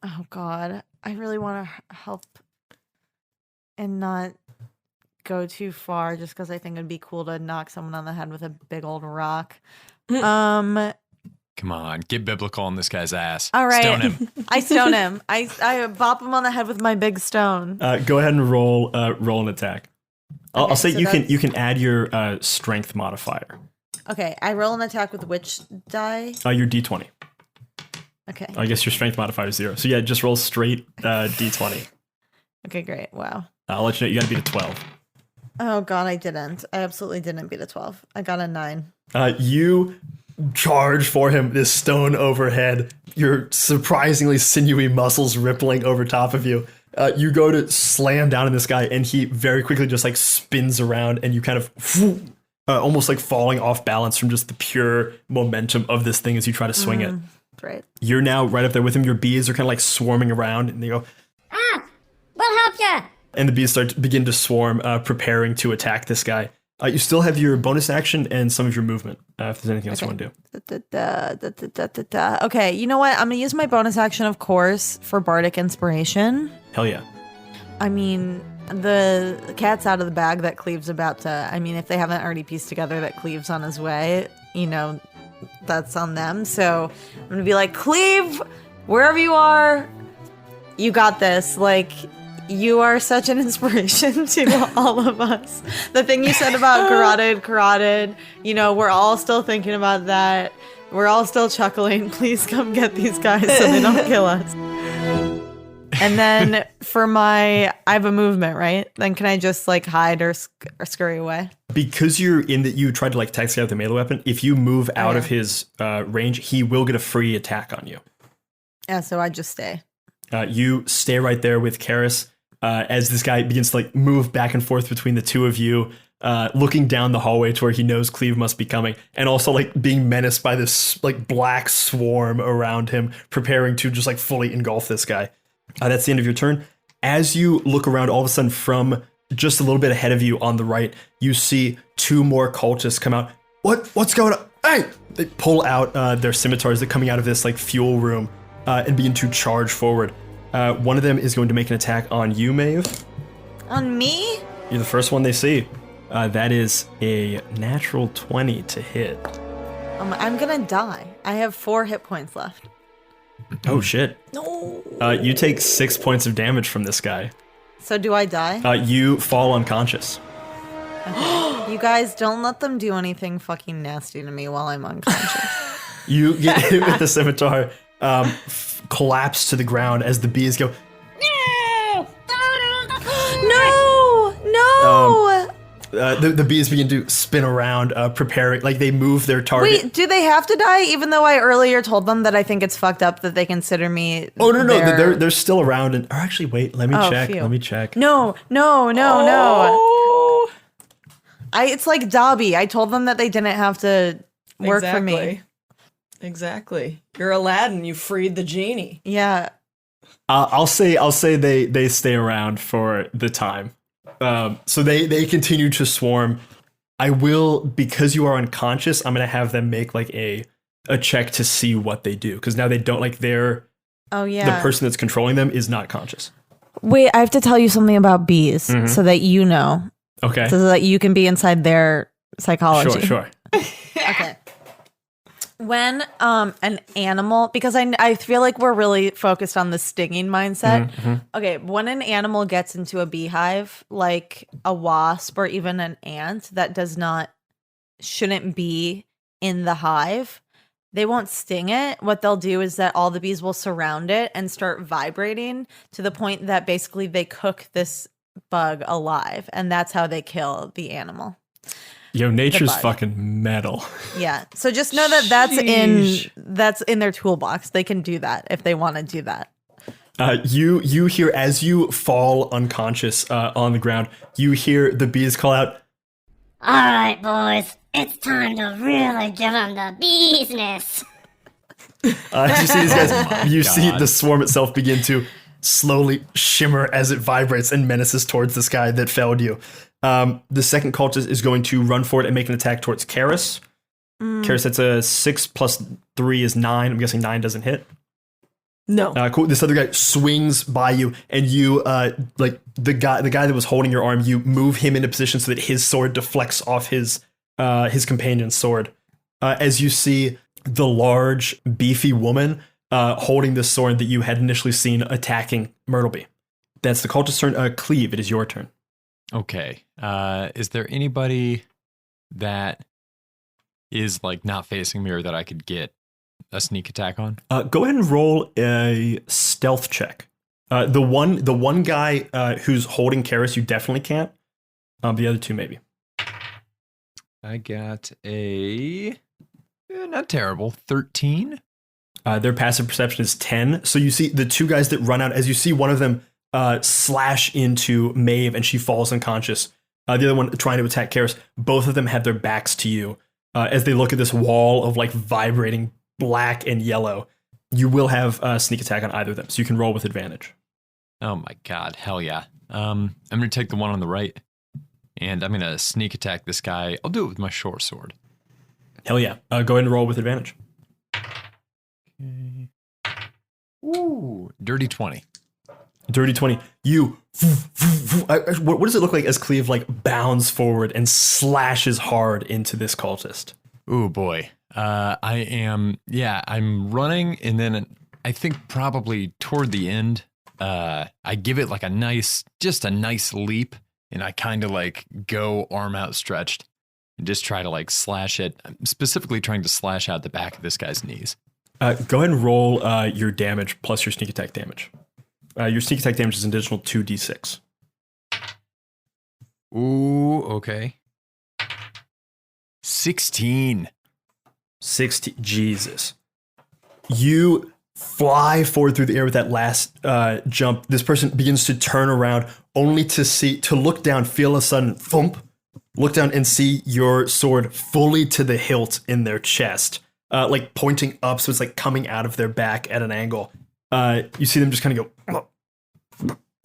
Oh God, I really want to help and not go too far, just because I think it'd be cool to knock someone on the head with a big old rock. Come on, get biblical on this guy's ass. All right, Stone him. I stone him. I bop him on the head with my big stone. Go ahead and roll an attack. I'll say so you can add your strength modifier. Okay, I roll an attack with which die? Your D20. Okay. I guess your strength modifier is 0. So yeah, just roll straight D20. Okay, great. Wow. I'll let you know you gotta beat a 12. Oh God, I didn't. I absolutely didn't beat a 12. I got a 9. You charge for him, this stone overhead, your surprisingly sinewy muscles rippling over top of you. You go to slam down on this guy, and he very quickly just like spins around, and you kind of almost like falling off balance from just the pure momentum of this thing as you try to swing it. Right. You're now right up there with him. Your bees are kind of like swarming around, and they go, We'll help ya! and the bees begin to swarm, preparing to attack this guy. You still have your bonus action and some of your movement, if there's anything else you want to do. Okay, you know what? I'm going to use my bonus action, of course, for Bardic Inspiration. Hell yeah. I mean, the cat's out of the bag that Cleave's about to... I mean, if they haven't already pieced together that Cleave's on his way, you know, that's on them. So I'm going to be like, Cleave, wherever you are, you got this. Like... You are such an inspiration to all of us. The thing you said about carotid, you know, we're all still thinking about that. We're all still chuckling. Please come get these guys so they don't kill us. And then for I have a movement, right? Then can I just like hide or scurry away? Because you're in that you tried to like attack this guy with a melee weapon, if you move out of his range, he will get a free attack on you. Yeah, so I just stay. You stay right there with Karis. As this guy begins to like move back and forth between the two of you, looking down the hallway to where he knows Cleave must be coming, and also like being menaced by this like black swarm around him, preparing to just like fully engulf this guy. That's the end of your turn. As you look around, all of a sudden from just a little bit ahead of you on the right, you see 2 more cultists come out. What's going on? Hey! They pull out their scimitars. They're coming out of this like fuel room and begin to charge forward. One of them is going to make an attack on you, Meadhbh. On me? You're the first one they see. That is a natural 20 to hit. I'm gonna die. I have 4 hit points left. Oh, shit. No. You take 6 points of damage from this guy. So do I die? You fall unconscious. You guys don't let them do anything fucking nasty to me while I'm unconscious. You get hit with the scimitar, collapse to the ground as the bees go, No! the bees begin to spin around, preparing, like they move their target. Wait, do they have to die even though I earlier told them that I think it's fucked up that they consider me Oh, no, they're still around. And, or actually, wait, let me check. phew. Let me check. No. Oh. It's like Dobby. I told them that they didn't have to work for me. Exactly. You're Aladdin. You freed the genie. Yeah. I'll say they stay around for the time. So they continue to swarm. I will, because you are unconscious, I'm gonna have them make like a check to see what they do, because now they don't like the person that's controlling them is not conscious. Wait, I have to tell you something about bees so that you know. Okay. So that you can be inside their psychology. Sure. Okay. When an animal, because I feel like we're really focused on the stinging mindset. Okay, when an animal gets into a beehive, like a wasp or even an ant that shouldn't be in the hive, they won't sting it. What they'll do is that all the bees will surround it and start vibrating to the point that basically they cook this bug alive, and that's how they kill the animal. Yo, nature's fucking metal. Yeah. So just know that that's in their toolbox. They can do that if they want to do that. You hear, as you fall unconscious on the ground, you hear the bees call out, All right, boys, it's time to really give them the business. as you see these guys, you see the swarm itself begin to slowly shimmer as it vibrates and menaces towards this guy that felled you. The second cultist is going to run forward and make an attack towards Karis. Karis, that's a 6 + 3 is 9. I'm guessing 9 doesn't hit. No. Cool. This other guy swings by you, and you, like the guy that was holding your arm, you move him into position so that his sword deflects off his companion's sword. As you see the large, beefy woman holding this sword that you had initially seen attacking Meadhbh. That's the cultist's turn. Cleave, it is your turn. Okay. Is there anybody that is like not facing me or that I could get a sneak attack on? Go ahead and roll a stealth check. The one guy who's holding Karis, you definitely can't. The other two, maybe. I got a not terrible 13. Their passive perception is 10. So you see the two guys that run out. As you see one of them slash into Meadhbh, and she falls unconscious. The other one trying to attack Karis. Both of them have their backs to you. As they look at this wall of like vibrating black and yellow, you will have a sneak attack on either of them, so you can roll with advantage. Oh my god, hell yeah. I'm gonna take the one on the right, and I'm gonna sneak attack this guy. I'll do it with my short sword. Hell yeah. Go ahead and roll with advantage. Okay. Ooh, dirty 20. Dirty 20. You, what does it look like as Cleave like bounds forward and slashes hard into this cultist? Ooh boy. I'm running, and then I think probably toward the end, I give it like a nice leap, and I kind of like go arm outstretched and just try to like slash it. I'm specifically trying to slash out the back of this guy's knees. Go ahead and roll your damage plus your sneak attack damage. Your sneak attack damage is an additional 2d6. Ooh, okay. 16. 60. Jesus. You fly forward through the air with that last jump. This person begins to turn around, only to look down, feel a sudden thump, look down and see your sword fully to the hilt in their chest, like pointing up, so it's like coming out of their back at an angle. You see them just kind of go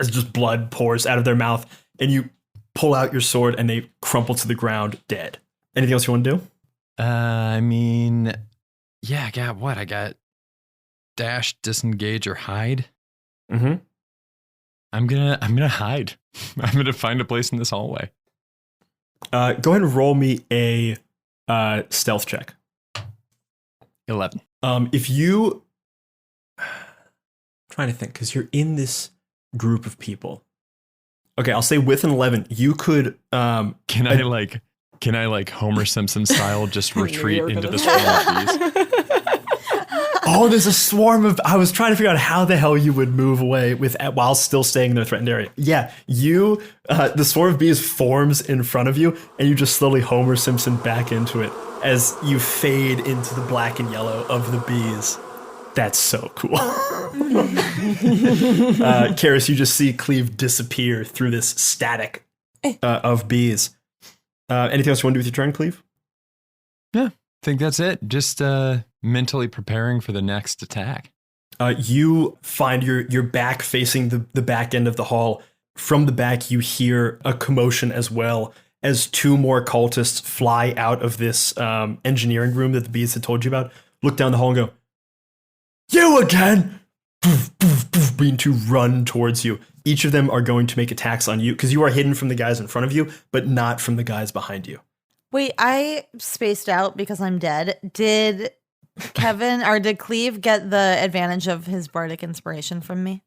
as just blood pours out of their mouth, and you pull out your sword and they crumple to the ground dead. Anything else you want to do? I mean, yeah, I got what? I got dash, disengage, or hide. Mm-hmm. I'm gonna hide. I'm gonna find a place in this hallway. Go ahead and roll me a stealth check. 11. If you trying to think, because you're in this group of people. Okay, I'll say with an 11, you could. Can I like Homer Simpson style just retreat into the swarm of bees? Oh, there's a swarm of. I was trying to figure out how the hell you would move away while still staying in the threatened area. Yeah, the swarm of bees forms in front of you, and you just slowly Homer Simpson back into it as you fade into the black and yellow of the bees. That's so cool. Karis, you just see Cleave disappear through this static of bees. Anything else you want to do with your turn, Cleave? Yeah, I think that's it. Just mentally preparing for the next attack. You find your back facing the back end of the hall. From the back, you hear a commotion as well as two more cultists fly out of this engineering room that the bees had told you about. Look down the hall and go, "You again!" Being to run towards you. Each of them are going to make attacks on you because you are hidden from the guys in front of you, but not from the guys behind you. Wait, I spaced out because I'm dead. Did Kevin or did Cleave get the advantage of his bardic inspiration from me?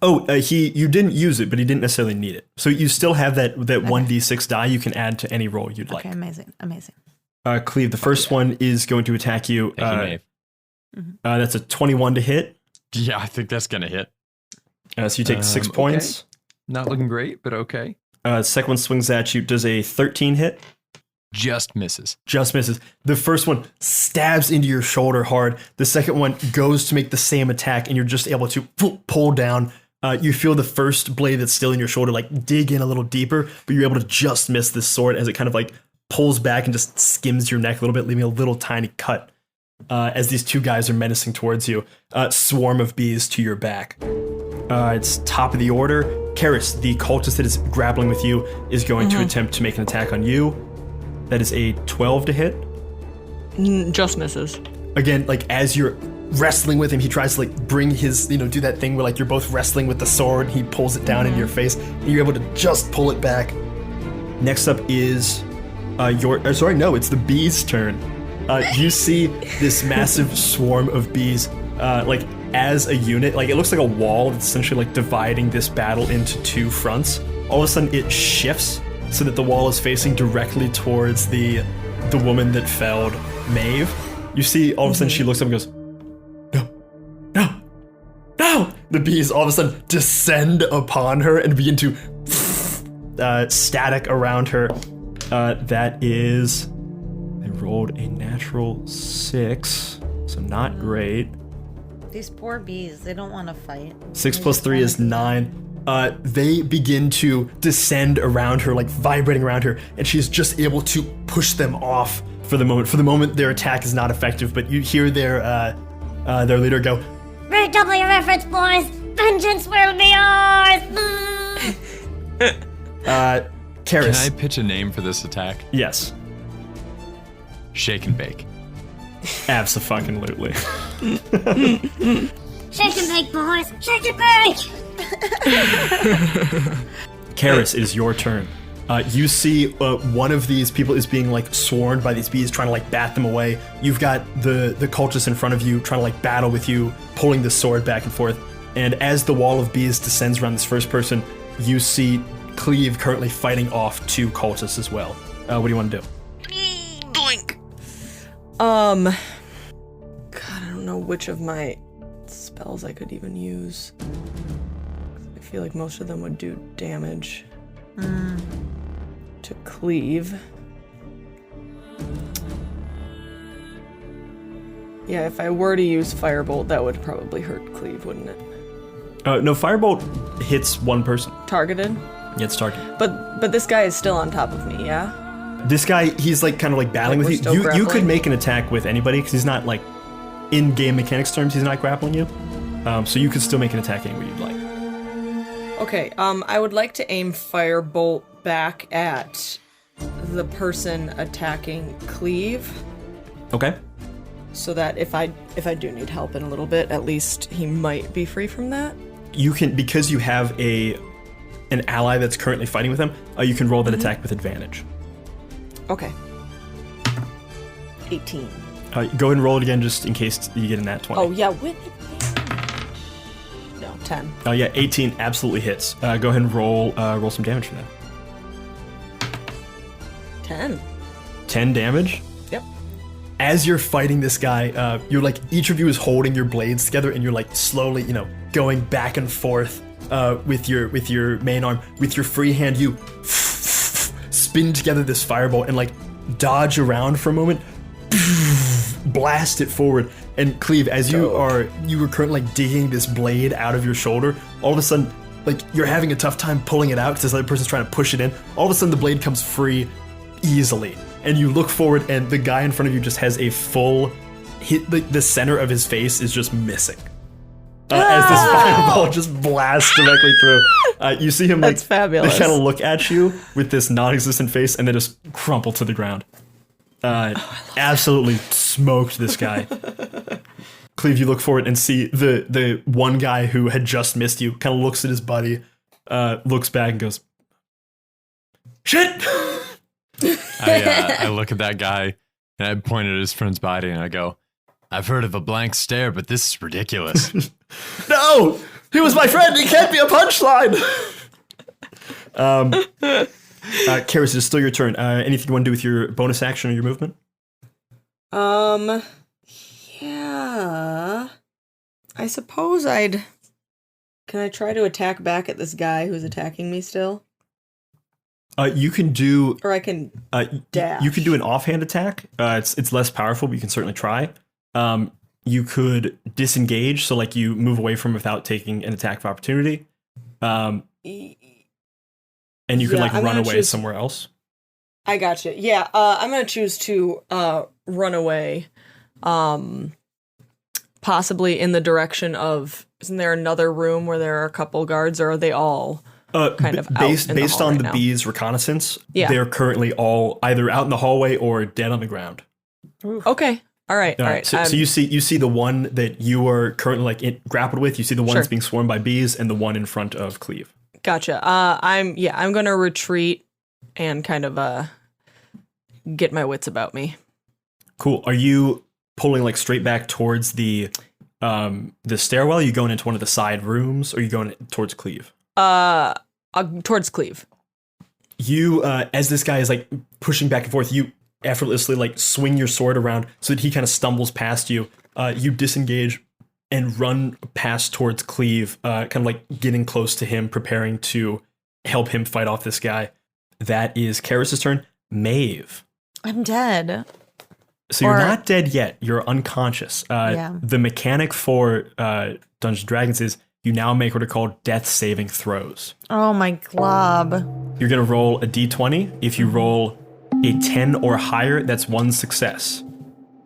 Oh, you didn't use it, but he didn't necessarily need it. So you still have that 1d6 die you can add to any roll you'd like. Okay, amazing. Cleave, the first one is going to attack you. Thank you, Maeve. That's a 21 to hit. Yeah, I think that's gonna hit. So you take 6 points. Okay. Not looking great, but okay. Second one swings at you. Does a 13 hit? Just misses. Just misses. The first one stabs into your shoulder hard. The second one goes to make the same attack, and you're just able to pull down. You feel the first blade that's still in your shoulder like dig in a little deeper, but you're able to just miss this sword as it kind of like pulls back and just skims your neck a little bit, leaving a little tiny cut. As these two guys are menacing towards you, swarm of bees to your back. It's top of the order. Karis, the cultist that is grappling with you, is going to attempt to make an attack on you. That is a 12 to hit. Just misses. Again, like as you're wrestling with him. He tries to like bring his, do that thing where like you're both wrestling with the sword. He pulls it down into your face, and you're able to just pull it back. Next up is it's the bee's turn. You see this massive swarm of bees, like as a unit. Like it looks like a wall that's essentially like dividing this battle into two fronts. All of a sudden, it shifts so that the wall is facing directly towards the woman that felled Meadhbh. You see, all of a sudden, she looks up and goes, No! The bees all of a sudden descend upon her and begin to static around her. That is... They rolled a natural 6, so not great. These poor bees, they don't want to fight. 6 plus 3 is 9. They begin to descend around her, like vibrating around her, and she's just able to push them off for the moment. For the moment, their attack is not effective, but you hear their leader go, Redouble your efforts, boys! Vengeance will be ours! Karis. Can I pitch a name for this attack? Yes. Shake and bake. Abso-fucking-lutely. Shake and bake, boys! Shake and bake! Karis, it is your turn. You see one of these people is being like swarmed by these bees, trying to like bat them away. You've got the cultist in front of you trying to like battle with you, pulling the sword back and forth. And as the wall of bees descends around this first person, you see Cleave currently fighting off 2 cultists as well. What do you want to do? Blink. God, I don't know which of my spells I could even use. I feel like most of them would do damage. To Cleave. Yeah, if I were to use Firebolt, that would probably hurt Cleave, wouldn't it? No, Firebolt hits one person. Targeted? Yeah, it's targeted. But this guy is still on top of me, yeah? This guy, he's like kind of like battling Like with we're you. still You could grappling? make an attack with anybody because he's not like, in game mechanics terms, he's not grappling you. So you could still make an attack anywhere you'd like. Okay, I would like to aim Firebolt back at the person attacking Cleave, Okay. so that if I do need help in a little bit, at least he might be free from that. You can, because you have an ally that's currently fighting with him, you can roll that attack with advantage. Okay. 18. Go ahead and roll it again just in case you get a nat 20. Oh, yeah, with advantage. No, 10. Oh yeah, 18 absolutely hits. Go ahead and roll some damage for that. 10. 10 damage? Yep. As you're fighting this guy, you're like, each of you is holding your blades together and you're like slowly, going back and forth with your main arm. With your free hand, you spin together this firebolt and like dodge around for a moment, blast it forward. And Cleave, as you were currently like digging this blade out of your shoulder, all of a sudden, like you're having a tough time pulling it out because this other person's trying to push it in. All of a sudden, the blade comes free easily, and you look forward, and the guy in front of you just has a full hit. The center of his face is just missing. As this fireball just blasts directly through. You see him like That's fabulous. kind of look at you with this non-existent face, and then just crumple to the ground. Absolutely smoked this guy. Cleave, you look forward and see the one guy who had just missed you kind of looks at his buddy, looks back and goes, "Shit!" I look at that guy and I point at his friend's body and I go, "I've heard of a blank stare, but this is ridiculous." No! He was my friend! He can't be a punchline! Karis, it's still your turn. Anything you want to do with your bonus action or your movement? Yeah. I suppose Can I try to attack back at this guy who's attacking me still? You can do... Or I can dash. You can do an offhand attack. It's less powerful, but you can certainly try. You could disengage, so like you move away from without taking an attack of opportunity. And you could like run away somewhere else. I gotcha. Yeah, I'm gonna choose to run away. Possibly in the direction of, isn't there another room where there are a couple guards, or are they all kind of based out in the hall on right the now? bees' reconnaissance? Yeah. They're currently all either out in the hallway or dead on the ground. Okay. All right. So you see the one that you are currently like grappled with. You see the one that's Sure. being swarmed by bees, and the one in front of Cleave. Gotcha. I'm gonna retreat and kind of get my wits about me. Cool. Are you pulling like straight back towards the stairwell? Are you going into one of the side rooms, or are you going towards Cleave? Towards Cleave. You, as this guy is like pushing back and forth, you effortlessly like swing your sword around so that he kind of stumbles past you. You disengage and run past towards Cleave, kind of like getting close to him, preparing to help him fight off this guy. That is Karis' turn. Meadhbh. I'm dead. So you're not dead yet. You're unconscious. Yeah. The mechanic for Dungeons & Dragons is you now make what are called death saving throws. Oh my glob. You're going to roll a d20. If you roll a 10 or higher, that's one success.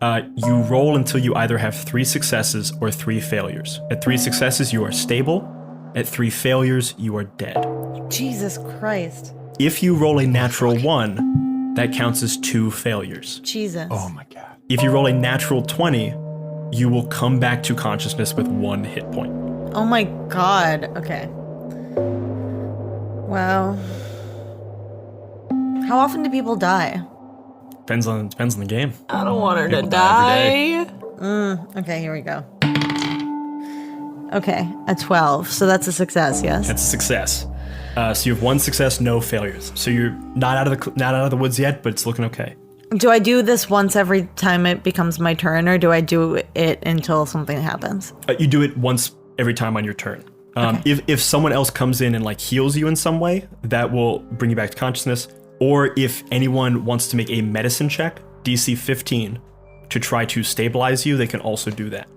You roll until you either have 3 successes or 3 failures. At 3 successes, you are stable. At 3 failures, you are dead. Jesus Christ. If you roll a natural 1, that counts as 2 failures. Jesus. Oh my god. If you roll a natural 20, you will come back to consciousness with 1 hit point. Oh my god. Okay. Wow. How often do people die? Depends on the game. I don't want her to People die die. Okay, here we go. Okay, a 12. So that's a success, yes? That's a success. So you have 1 success, no failures. So you're not out of the woods yet, but it's looking okay. Do I do this once every time it becomes my turn, or do I do it until something happens? You do it once every time on your turn. If someone else comes in and like heals you in some way, that will bring you back to consciousness. Or if anyone wants to make a medicine check, DC 15, to try to stabilize you, they can also do that.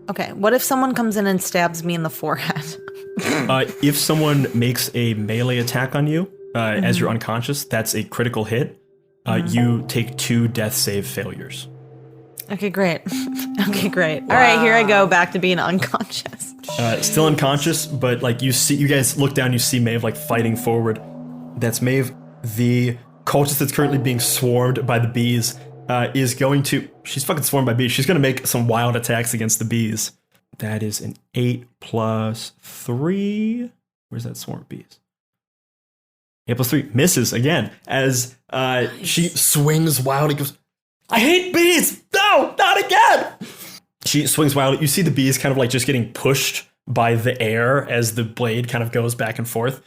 Okay, what if someone comes in and stabs me in the forehead? If someone makes a melee attack on you as you're unconscious, that's a critical hit. You take 2 death save failures. Okay, great. Okay, great. All right, here I go back to being unconscious. Still unconscious, but like you guys look down, you see Meadhbh like fighting forward. That's Meadhbh. The cultist that's currently being swarmed by the bees is going to... She's fucking swarmed by bees. She's going to make some wild attacks against the bees. That is an 8 plus 3. Where's that swarm of bees? 8 plus 3. Misses again as she swings wildly. Goes, I hate bees! No, not again! She swings wildly. You see the bees kind of like just getting pushed by the air as the blade kind of goes back and forth.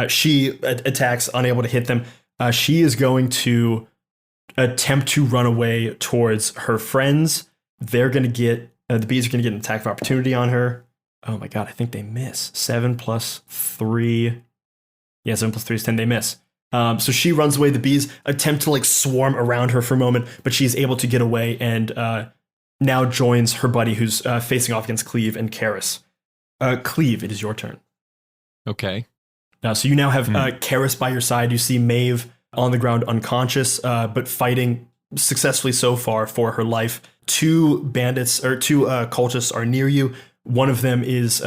She attacks, unable to hit them. She is going to attempt to run away towards her friends. They're going to get, the bees are going to get an attack of opportunity on her. Oh my god, I think they miss. 7 plus 3. Yeah, 7 plus 3 is 10. They miss. So she runs away. The bees attempt to like swarm around her for a moment, but she's able to get away and now joins her buddy who's facing off against Cleave and Karis. Cleave, it is your turn. Okay. So you now have Karis by your side. You see Meadhbh on the ground unconscious, but fighting successfully so far for her life. 2 bandits or 2 cultists are near you. One of them is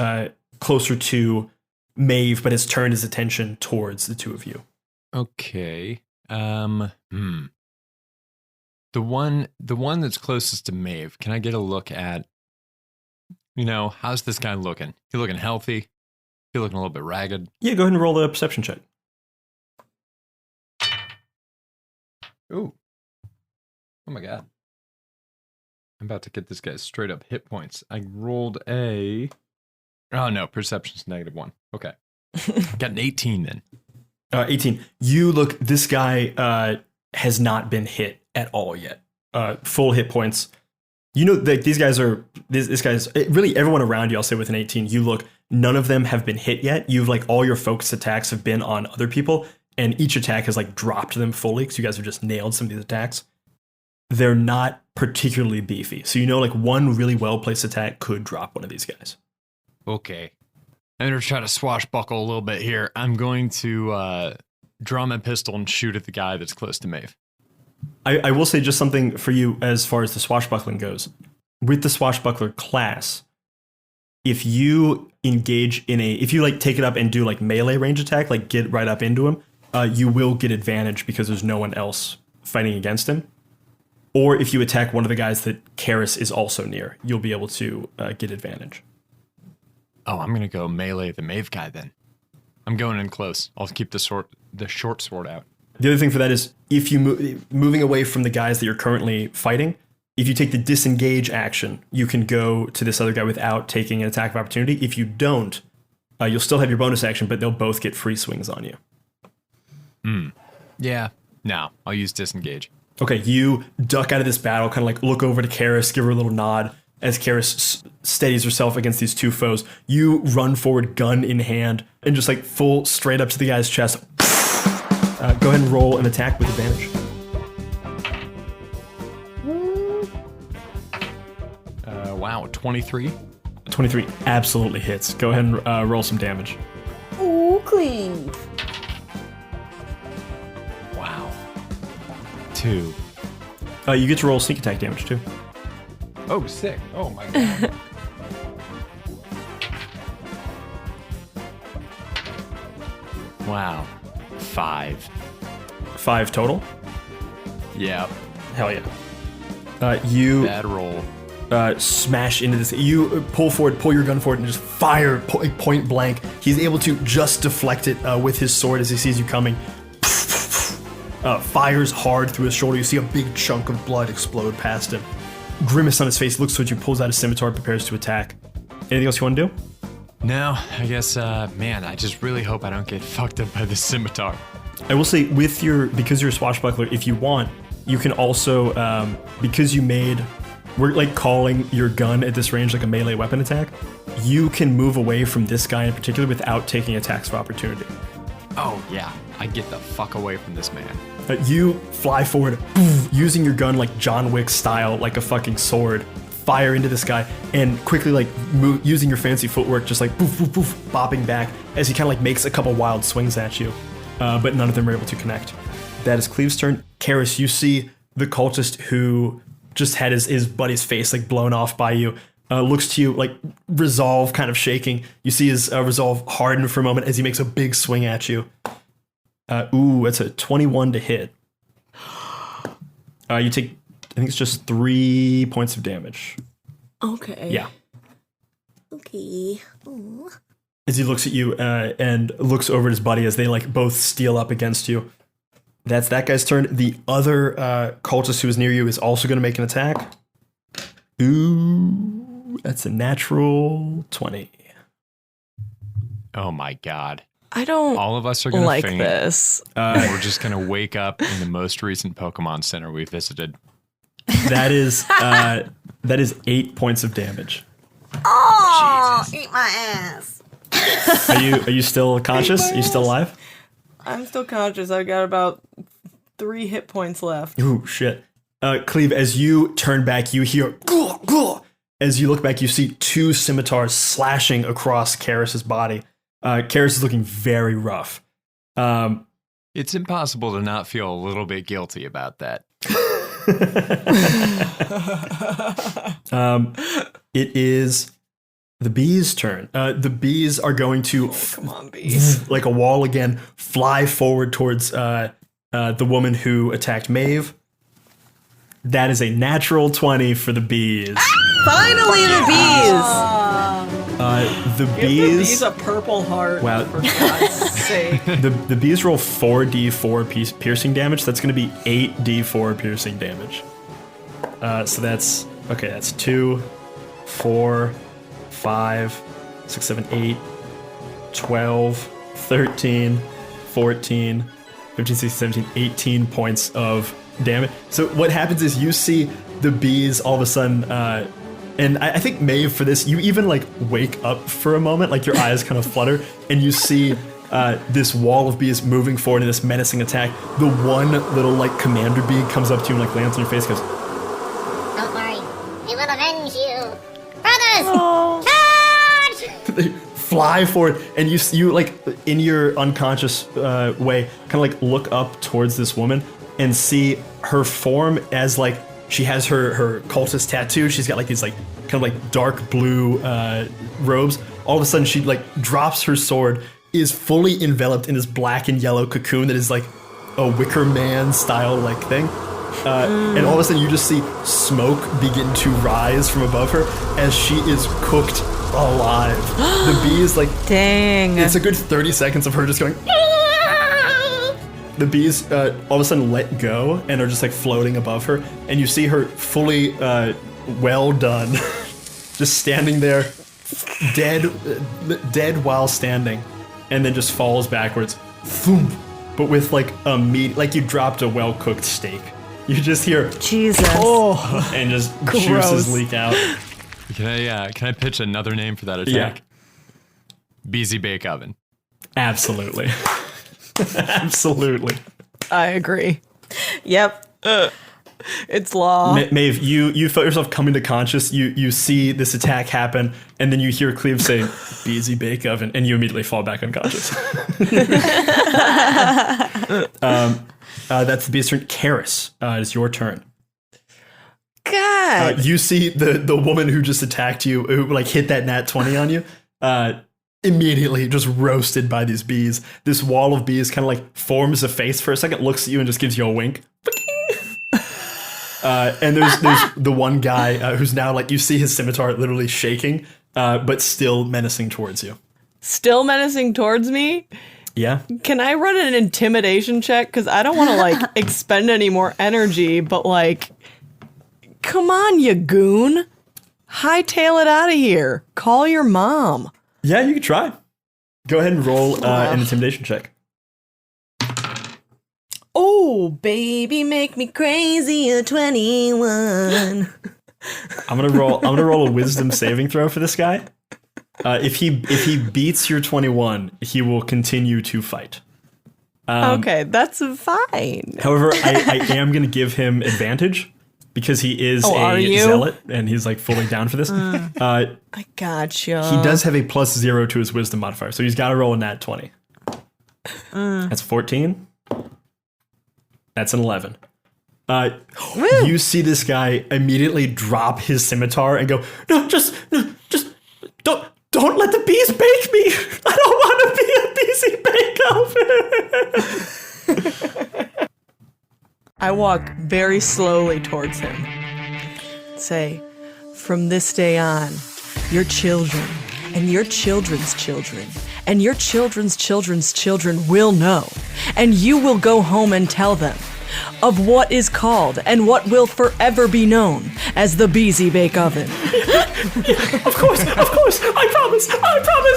closer to Meadhbh, but has turned his attention towards the 2 of you. Okay. The one that's closest to Meadhbh, can I get a look at, how's this guy looking? He looking healthy? He looking a little bit ragged? Yeah, go ahead and roll a perception check. Ooh. Oh my god. I'm about to get this guy's straight up hit points. I rolled a... Oh no, perception's -1. Okay. Got an 18 then. 18. You look, this guy has not been hit at all yet. Full hit points. These guys are, this guy's, really everyone around you, I'll say with an 18, you look, none of them have been hit yet. You've like, all your focus attacks have been on other people, and each attack has like dropped them fully, because you guys have just nailed some of these attacks. They're not particularly beefy. So like one really well-placed attack could drop one of these guys. Okay. I'm going to try to swashbuckle a little bit here. I'm going to draw my pistol and shoot at the guy that's close to Meadhbh. I will say just something for you as far as the swashbuckling goes. With the swashbuckler class, if you engage if you like take it up and do like melee range attack, like get right up into him, you will get advantage because there's no one else fighting against him. or if you attack one of the guys that Karis is also near, you'll be able to get advantage. Oh, I'm gonna go melee the Meadhbh guy then. I'm going in close. I'll keep the short sword out. The other thing for that is if you moving away from the guys that you're currently fighting, if you take the disengage action, you can go to this other guy without taking an attack of opportunity. If you don't, you'll still have your bonus action, but they'll both get free swings on you. Yeah. No, I'll use disengage. Okay, you duck out of this battle, kind of like look over to Karis, give her a little nod. As Karis steadies herself against these two foes, you run forward, gun in hand, and just like full straight up to the guy's chest. Go ahead and roll an attack with advantage. Wow, 23. 23 absolutely hits. Go ahead and roll some damage. Ooh, Cleave. Wow. 2. You get to roll sneak attack damage too. Oh, sick. Oh my god. Wow. 5. 5 total. Yeah. Hell yeah. You Bad roll. smash into this. You pull forward, pull your gun forward, and just fire point blank. He's able to just deflect it with his sword as he sees you coming. Fires hard through his shoulder. You see a big chunk of blood explode past him. Grimace on his face, looks towards you, pulls out his scimitar, prepares to attack. Anything else you want to do? No, I guess, man, I just really hope I don't get fucked up by the scimitar. I will say, because you're a swashbuckler, if you want, you can also, because we're like calling your gun at this range like a melee weapon attack, you can move away from this guy in particular without taking attacks of opportunity. Oh, yeah. I get the fuck away from this man. You fly forward, using your gun like John Wick style, like a fucking sword, fire into this guy, and quickly like using your fancy footwork, just like poof, poof, poof, bopping back as he kind of like makes a couple wild swings at you, but none of them are able to connect. That is Cleave's turn. Karis, you see the cultist who just had his buddy's face like blown off by you, looks to you like resolve kind of shaking. You see his resolve harden for a moment as he makes a big swing at you. It's a 21 to hit. You take, I think it's just 3 points of damage. Okay. Yeah. Okay. Ooh. As he looks at you and looks over at his buddy as they like both steal up against you. That's that guy's turn. The other cultist who is near you is also going to make an attack. Ooh, that's a natural 20. Oh my god. I don't All of us are going to like faint. this. And we're just going to wake up in the most recent Pokemon Center we visited. That is 8 points of damage. Oh, eat my ass. Are you still conscious? Are you still alive? I'm still conscious. I've got about 3 hit points left. Ooh, shit. Cleave, as you turn back, you hear, "Gah, gah." As you look back, you see 2 scimitars slashing across Karis's body. Karis is looking very rough. It's impossible to not feel a little bit guilty about that. It is the bees' turn. The bees are going to, Come on, bees. like a wall again, fly forward towards the woman who attacked Meadhbh. That is a natural 20 for the bees. Finally, the bees. The Give the bees. bees a purple heart. Wow. For God's sake. The bees roll 4d4 piercing damage. That's going to be 8d4 piercing damage. So that's 2, 4, 5, 6, 7, 8, 12, 13, 14, 15, 16, 17, 18 points of damage. So what happens is you see the bees all of a sudden, and I think Meadhbh for this, you even like wake up for a moment, like your eyes kind of flutter, and you see this wall of bees moving forward in this menacing attack. The one little like commander bee comes up to you and like lands on your face, goes, Don't worry, we will avenge you. Brothers, Oh. charge! they fly forward, and you like in your unconscious way kind of like look up towards this woman and see her form as like she has her cultist tattoo. She's got like these like kind of like dark blue robes. All of a sudden she like drops her sword, is fully enveloped in this black and yellow cocoon that is like a Wicker Man style like thing. And all of a sudden you just see smoke begin to rise from above her as she is cooked alive. The bee is like, Dang. it's a good 30 seconds of her just going. The bees all of a sudden let go and are just like floating above her, and you see her fully well done, just standing there, dead while standing, and then just falls backwards, thump, but with like a meat, like you dropped a well-cooked steak. You just hear Jesus. Oh, and just Gross. juices leak out. Can I pitch another name for that attack? Beezy Bake Oven. Absolutely. Absolutely. I agree. Yep. It's law. Maeve, you felt yourself coming to conscious. You see this attack happen, and then you hear Cleave say, "Beezy Bake Oven," and you immediately fall back unconscious. That's the beast's turn. Karis, it's your turn. God. You see the woman who just attacked you, who like hit that nat 20 on you, immediately just roasted by these bees. This wall of bees kind of like forms a face for a second, looks at you, and just gives you a wink. And there's the one guy who's now like, you see his scimitar literally shaking, but still menacing towards you. Still menacing towards me? Yeah. Can I run an intimidation check? Because I don't want to like expend any more energy, but like, come on, you goon. Hightail it out of here. Call your mom. Yeah, you can try. Go ahead and roll an intimidation check. Oh, baby, make me crazy at 21. I'm gonna roll a wisdom saving throw for this guy. If he beats your 21, he will continue to fight. Okay, that's fine. However, I am gonna give him advantage because he is are a you? zealot and he's like fully down for this. I gotcha. He does have a +0 to his wisdom modifier, so he's got to roll a nat 20. That's 14. That's an 11. You see this guy immediately drop his scimitar and go, no, just don't let the bees bake me. I don't want to be a beesy bake oven. I walk very slowly towards him. Say, from this day on, your children and your children's children and your children's children's children will know, and you will go home and tell them of what is called and what will forever be known as the Beezy Bake Oven. Of course, I promise,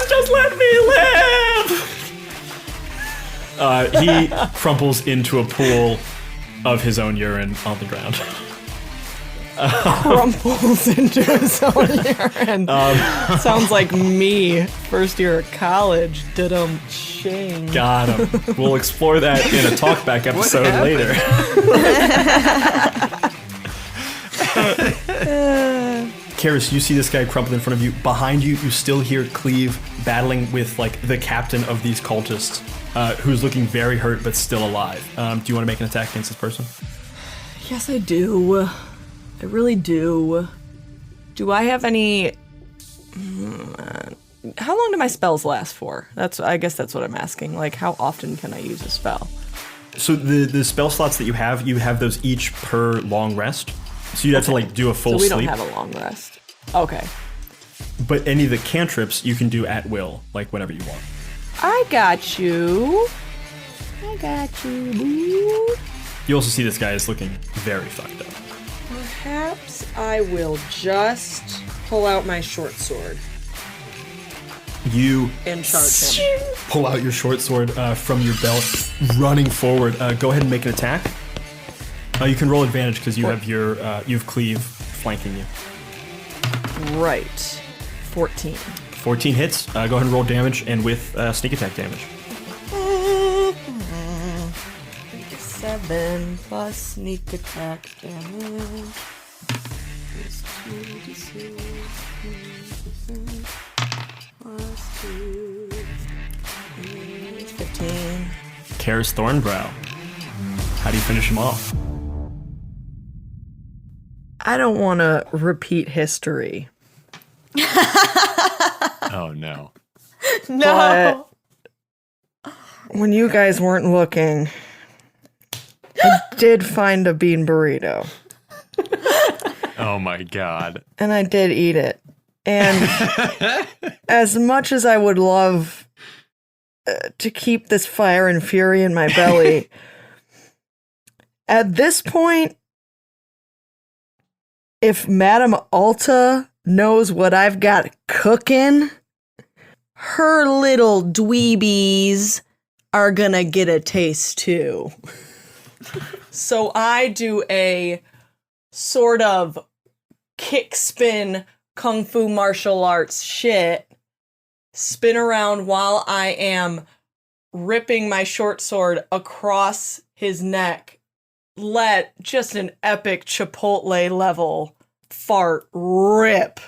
just let me live. He crumples into a pool of his own urine on the ground. Crumples into his own urine. Sounds like me, first year of college. Shame. Got him. We'll explore that in a talkback episode later. Karis, you see this guy crumpled in front of you. Behind you, you still hear Cleave battling with like the captain of these cultists, who's looking very hurt but still alive. Do you want to make an attack against this person? Yes, I do. I really do. Do I have any... How long do my spells last for? I guess that's what I'm asking. Like, how often can I use a spell? So the spell slots that you have those each per long rest. So you'd have to like do a full sleep. sleep. So we don't have a long rest. Okay. But any of the cantrips you can do at will, like whenever you want. I got you. Boo. You also see this guy is looking very fucked up. Perhaps I will just pull out my short sword. You And charge him. pull out your short sword from your belt, running forward. Go ahead and make an attack. You can roll advantage because you have you have Cleave flanking you. Right. 14. 14 hits. Go ahead and roll damage, and with sneak attack damage. 7 plus sneak attack damage. Is 2d6 plus 2 is 15. Karis Thornbrow. How do you finish him off? I don't want to repeat history. Oh, no. No. But when you guys weren't looking, I did find a bean burrito. Oh my god. And I did eat it. And as much as I would love to keep this fire and fury in my belly, at this point, if Madame Alta knows what I've got cooking, her little dweebies are gonna get a taste too. So I do a sort of kick spin kung fu martial arts shit, spin around while I am ripping my short sword across his neck, let just an epic Chipotle level fart rip.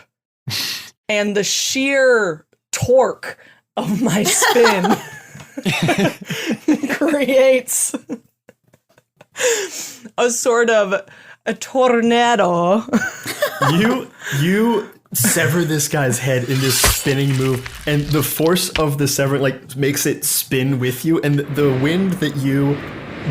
And the sheer torque of my spin creates a sort of a tornado. You sever this guy's head in this spinning move, and the force of the severing like makes it spin with you, and the wind that you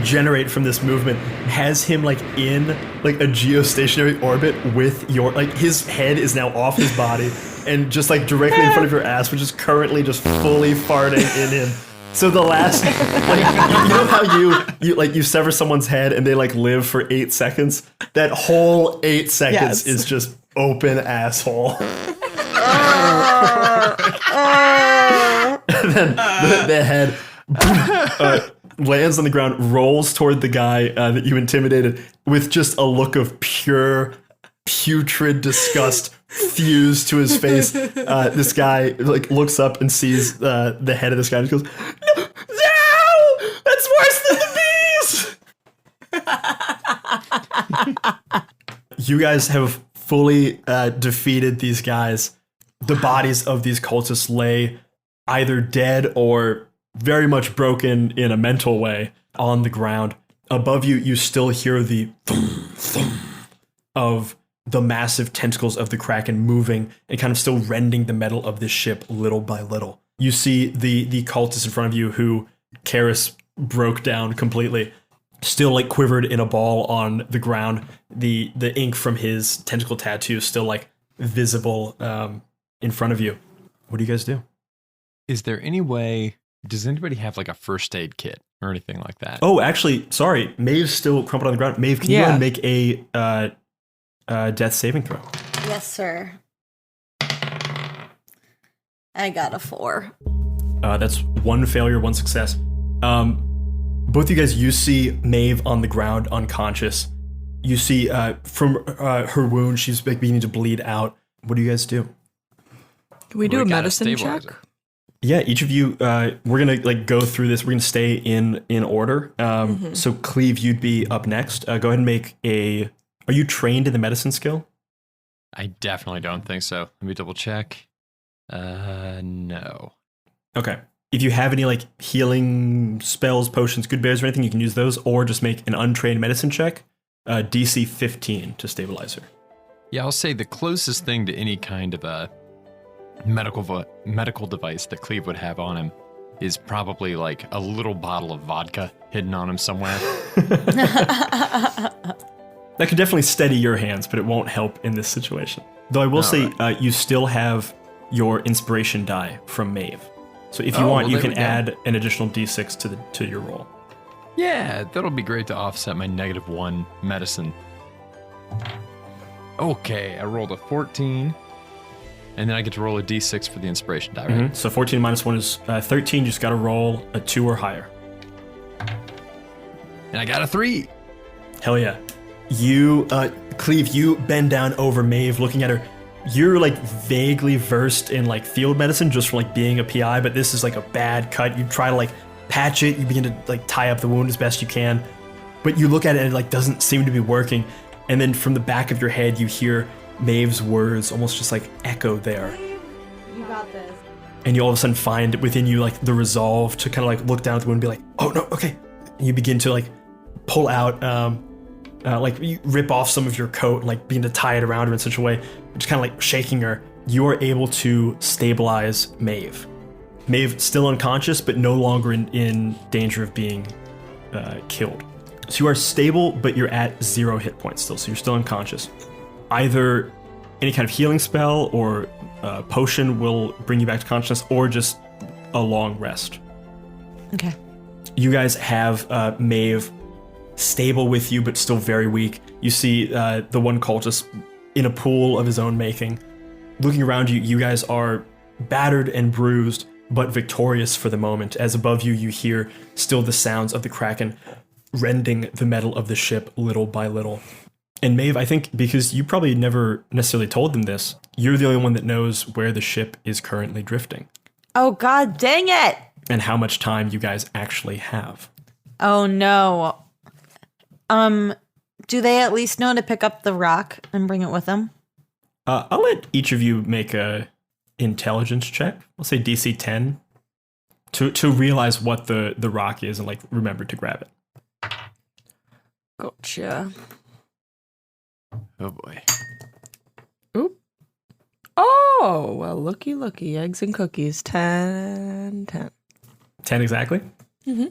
generate from this movement has him like in like a geostationary orbit with your like his head is now off his body and just like directly in front of your ass, which is currently just fully farting in him. So the last, like, you know how you like you sever someone's head and they like live for 8 seconds? That whole 8 seconds is just open asshole. And then the head lands on the ground, rolls toward the guy that you intimidated with just a look of pure, putrid disgust fused to his face. This guy like looks up and sees the head of this guy and goes, "No, that's worse than the bees." You guys have fully defeated these guys. The bodies of these cultists lay either dead or very much broken in a mental way on the ground. Above you, you still hear the thump, thump of the massive tentacles of the Kraken moving and kind of still rending the metal of this ship little by little. You see the cultists in front of you who Karis broke down completely, still like quivered in a ball on the ground. The ink from his tentacle tattoo is still like visible in front of you. What do you guys do? Is there any way, does anybody have like a first aid kit or anything like that? Oh, actually, sorry. Maeve's still crumpled on the ground. Maeve, can you go and make a death saving throw? Yes, sir. I got a 4. That's 1 failure, 1 success. Both you guys, you see Maeve on the ground, unconscious. You see from her wound, she's like beginning to bleed out. What do you guys do? Can we do a got medicine check? stabilizer. Yeah, each of you, we're gonna like go through this. We're gonna stay in order. So Cleave, you'd be up next. Go ahead and make a. Are you trained in the medicine skill? I definitely don't think so. Let me double check. No. Okay. If you have any like healing spells, potions, good bears, or anything, you can use those, or just make an untrained medicine check. DC 15 to stabilize her. Yeah, I'll say the closest thing to any kind of a medical device that Cleave would have on him is probably like a little bottle of vodka hidden on him somewhere. That could definitely steady your hands, but it won't help in this situation. Though I will say, you still have your inspiration die from Maeve. So if you want, you can add an additional D6 to your roll. Yeah, that'll be great to offset my -1 medicine. Okay, I rolled a 14. And then I get to roll a D6 for the inspiration die, right? So 14 minus 1 is 13. You just got to roll a 2 or higher. And I got a 3. Hell yeah. You, Cleave, you bend down over Maeve, looking at her. You're like vaguely versed in like field medicine just from like being a PI, but this is like a bad cut. You try to like patch it. You begin to like tie up the wound as best you can, but you look at it and it like doesn't seem to be working. And then from the back of your head, you hear Maeve's words almost just like echo there. You got this. And you all of a sudden find within you like the resolve to kind of like look down at the wound and be like, oh no, okay. And you begin to like pull out, like you rip off some of your coat and like begin to tie it around her in such a way, just kind of like shaking her. You are able to stabilize Maeve. Maeve still unconscious, but no longer in danger of being killed. So you are stable, but you're at 0 hit points still, so you're still unconscious. Either any kind of healing spell or potion will bring you back to consciousness, or just a long rest. Okay. You guys have Meadhbh stable with you, but still very weak. You see the one cultist in a pool of his own making. Looking around you, you guys are battered and bruised, but victorious for the moment, as above you, you hear still the sounds of the Kraken rending the metal of the ship little by little. And Meadhbh, I think because you probably never necessarily told them this, you're the only one that knows where the ship is currently drifting. Oh, God dang it! And how much time you guys actually have. Oh, no. Do they at least know to pick up the rock and bring it with them? I'll let each of you make a intelligence check. I'll say DC 10 to realize what the rock is and like remember to grab it. Gotcha. Oh boy. Oop. Oh, well, looky. Eggs and cookies. 10. 10 exactly? Mm-hmm.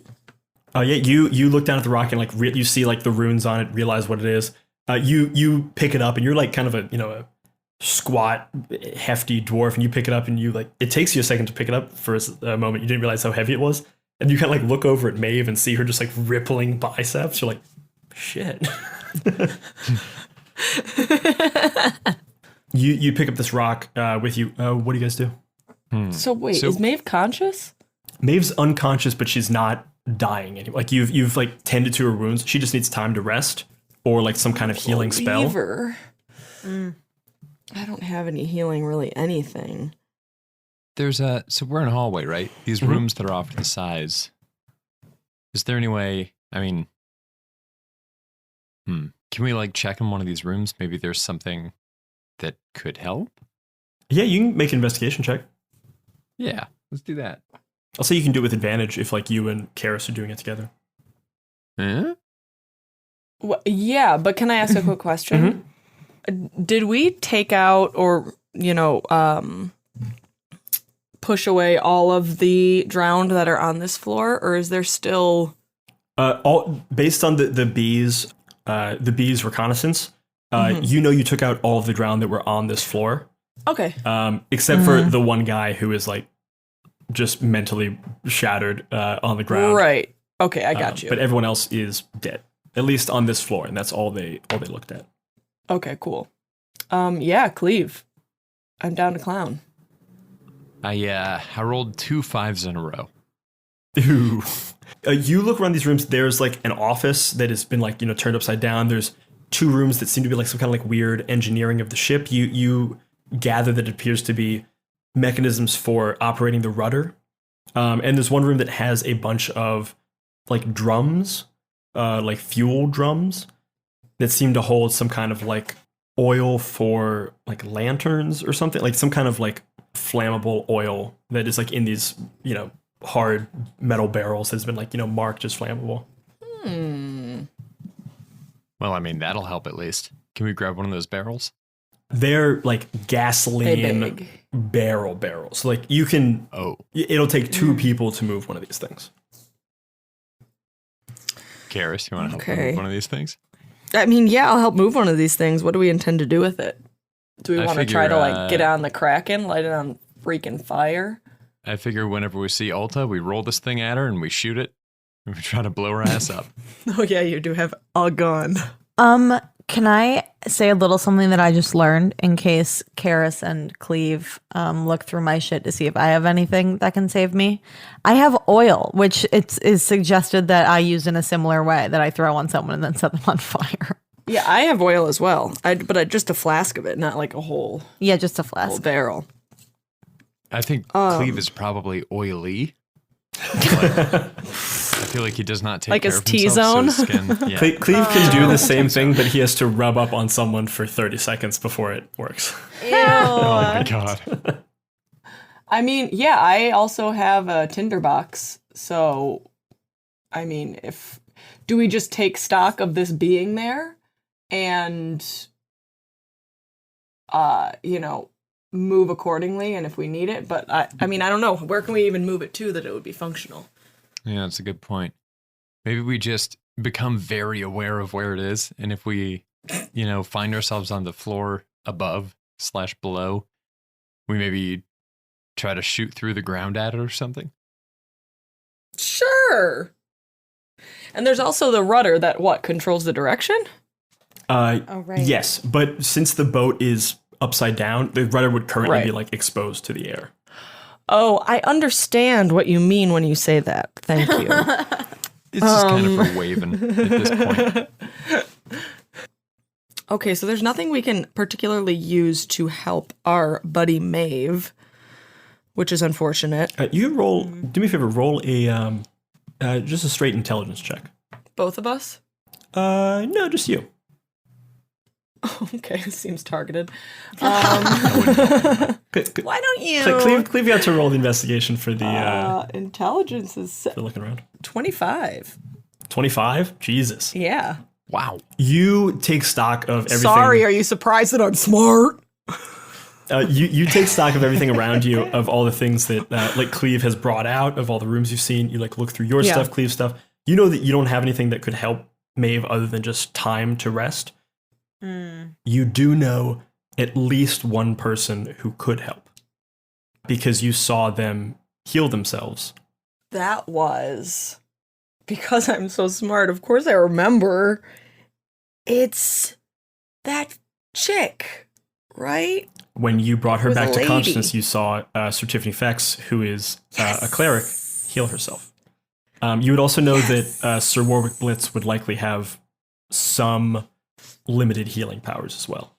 Oh yeah, you look down at the rock and like you see like the runes on it, realize what it is. You pick it up and you're like kind of a squat, hefty dwarf, and you pick it up and you like it takes you a second to pick it up for a moment. You didn't realize how heavy it was, and you kind of like look over at Meadhbh and see her just like rippling biceps. You're like, shit. You pick up this rock with you. What do you guys do? So wait, is Meadhbh conscious? Mave's unconscious, but she's not dying anymore. Like you've like tended to her wounds. She just needs time to rest or like some kind of healing spell. I don't have any healing, really anything. So we're in a hallway, right? These rooms that are off to the sides. Is there any way, I mean, can we like check in one of these rooms? Maybe there's something that could help? Yeah, you can make an investigation check. Yeah, let's do that. I'll say you can do it with advantage if like you and Karis are doing it together. Huh? Well, yeah, but can I ask a quick question? Did we take out or, push away all of the drowned that are on this floor, or is there still... all based on the bees reconnaissance, you took out all of the drowned that were on this floor. Okay. Except for the one guy who is like just mentally shattered on the ground. Right. Okay, I got you. But everyone else is dead, at least on this floor, and that's all they looked at. Okay, cool. Yeah, Cleave. I'm down to clown. I rolled 2 5s in a row. Ooh. You look around these rooms. There's like an office that has been like turned upside down. There's 2 rooms that seem to be like some kind of like weird engineering of the ship. You gather that it appears to be mechanisms for operating the rudder. And there's one room that has a bunch of like drums, like fuel drums that seem to hold some kind of like oil for like lanterns or something, like some kind of like flammable oil that is like in these, hard metal barrels that's been like, marked as flammable. Well, I mean, that'll help at least. Can we grab one of those barrels? They're like gasoline barrels. So like you can, it'll take 2 people to move one of these things. Karis, you want to help move one of these things? I mean, yeah, I'll help move one of these things. What do we intend to do with it? Do we want to try to like get on the Kraken, light it on freaking fire? I figure whenever we see Ulta, we roll this thing at her and we shoot it and we try to blow her ass up. Oh yeah, you do have a gun. Can I say a little something that I just learned in case Karis and Cleave look through my shit to see if I have anything that can save me? I have oil, which is suggested that I use in a similar way, that I throw on someone and then set them on fire. Yeah, I have oil as well. But just a flask of it, not like a whole. Yeah, just a flask. Whole barrel. I think Cleave is probably oily. I feel like he does not take like care his of himself, T-zone. so his skin, yeah. Cleave can do the same thing, but he has to rub up on someone for 30 seconds before it works. Ew. Oh my god. I mean, yeah, I also have a tinderbox. So, I mean, do we just take stock of this being there and, move accordingly, and if we need it? But I mean, I don't know. Where can we even move it to that it would be functional? Yeah, that's a good point. Maybe we just become very aware of where it is. And if we, find ourselves on the floor above / below, we maybe try to shoot through the ground at it or something. Sure. And there's also the rudder that controls the direction? Oh, right. Yes, but since the boat is upside down, the rudder would currently be like exposed to the air. Oh, I understand what you mean when you say that. Thank you. It's just kind of a waving at this point. Okay, so there's nothing we can particularly use to help our buddy Meadhbh, which is unfortunate. You roll. Do me a favor. Roll a just a straight intelligence check. Both of us? No, just you. Okay, seems targeted. Why don't you? Cleave got to roll the investigation for the Intelligence is for looking around. 25. 25? Jesus. Yeah. Wow. You take stock of everything. Sorry, are you surprised that I'm smart? You take stock of everything around you, of all the things that like Cleave has brought out, of all the rooms you've seen. You like look through your stuff, Cleave stuff. You know that you don't have anything that could help Meadhbh other than just time to rest. You do know at least one person who could help because you saw them heal themselves. That was because I'm so smart. Of course I remember. It's that chick, right? When you brought her With back a to lady. consciousness, you saw Sir Tiffany Fex, who is a cleric, heal herself. You would also know that Sir Warwick Blitz would likely have some limited healing powers as well.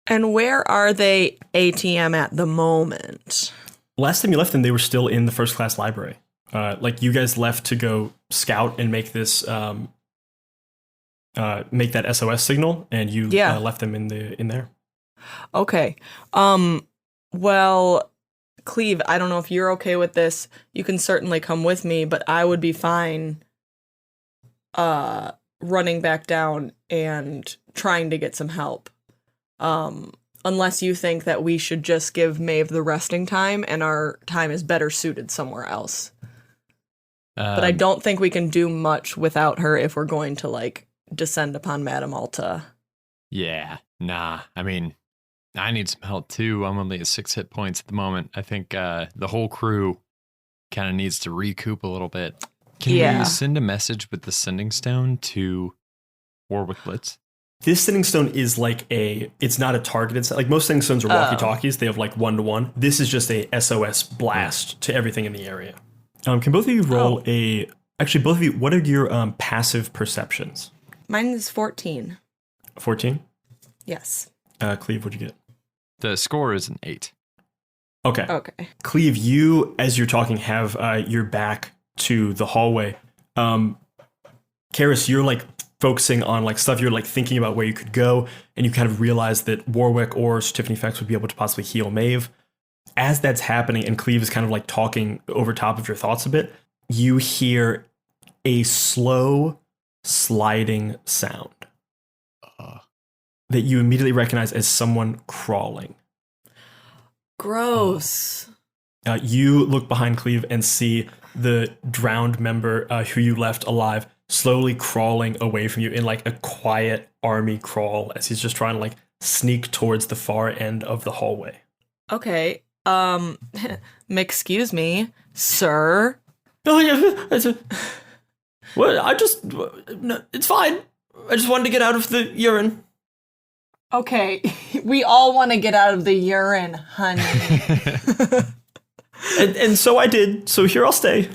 And where are they ATM at the moment? Last time you left them, they were still in the first class library. Like you guys left to go scout and make this, make that SOS signal, and you left them in there. Okay. Well, Cleave, I don't know if you're okay with this. You can certainly come with me, but I would be fine running back down and trying to get some help. Unless you think that we should just give Meadhbh the resting time and our time is better suited somewhere else. But I don't think we can do much without her if we're going to, like, descend upon Madame Alta. Yeah, nah. I mean, I need some help too. I'm only at 6 hit points at the moment. I think the whole crew kind of needs to recoup a little bit. Can we send a message with the sending stone to Warwick Blitz? This sending stone is like it's not a targeted, like most sending stones are walkie-talkies. They have like 1-to-1. This is just a SOS blast to everything in the area. Can both of you roll actually, both of you, what are your passive perceptions? Mine is 14. 14? Yes. Cleave, what'd you get? The score is an 8. Okay. Cleave, you, as you're talking, have your back to the hallway. Karis, you're like focusing on like stuff, you're like thinking about where you could go, and you kind of realize that Warwick or Tiffany Fex would be able to possibly heal Meadhbh. As that's happening, and Cleave is kind of like talking over top of your thoughts a bit, you hear a slow sliding sound that you immediately recognize as someone crawling. Gross. You look behind Cleave and see the drowned member who you left alive slowly crawling away from you in like a quiet army crawl as he's just trying to like sneak towards the far end of the hallway. Okay. Excuse me, sir. Oh yeah, it's fine. I just wanted to get out of the urine. Okay, we all want to get out of the urine, honey. and so I did. So here I'll stay.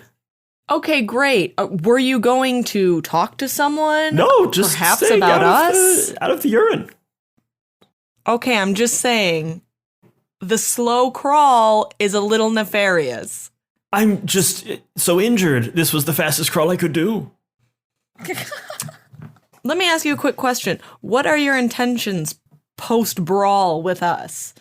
Okay, great. Were you going to talk to someone? No, just perhaps stay about out us. Out of the urine. Okay, I'm just saying. The slow crawl is a little nefarious. I'm just so injured. This was the fastest crawl I could do. Let me ask you a quick question. What are your intentions post-brawl with us?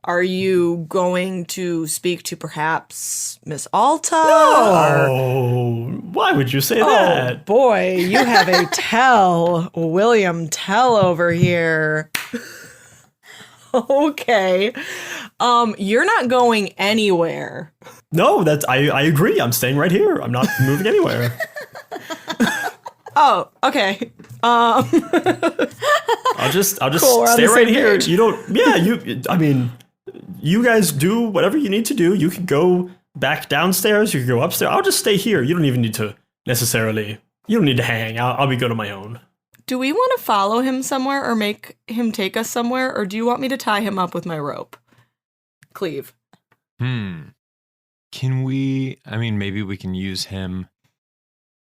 Are you going to speak to perhaps Miss Alta? No! Why would you say that? Oh, boy, you have a William Tell over here. Okay. You're not going anywhere. No, I agree. I'm staying right here. I'm not moving anywhere. Oh, okay. I'll just Cool, we're on stay the right same here. page. You don't. Yeah, I mean, you guys do whatever you need to do. You can go back downstairs. You can go upstairs. I'll just stay here. You don't even need to necessarily. You don't need to hang. I'll be good on my own. Do we want to follow him somewhere or make him take us somewhere, or do you want me to tie him up with my rope? Cleave. Can we, I mean, maybe we can use him.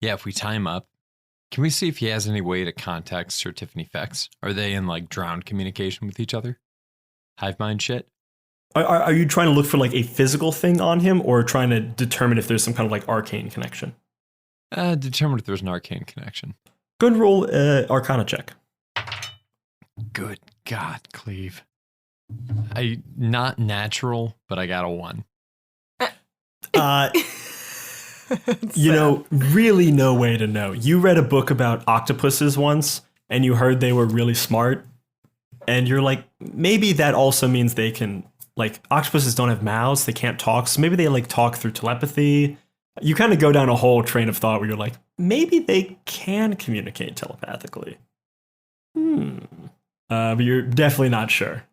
Yeah, if we tie him up, can we see if he has any way to contact Sir Tiffany Fex? Are they in like drowned communication with each other? Hive mind shit? Are you trying to look for like a physical thing on him, or trying to determine if there's some kind of like arcane connection? Determine if there's an arcane connection. Go and roll Arcana check. Good God, Cleave. Not natural, but I got a 1. You know, really no way to know. You read a book about octopuses once, and you heard they were really smart, and you're like, maybe that also means they can, like, octopuses don't have mouths, they can't talk, so maybe they, like, talk through telepathy. You kind of go down a whole train of thought where you're like, maybe they can communicate telepathically. But you're definitely not sure.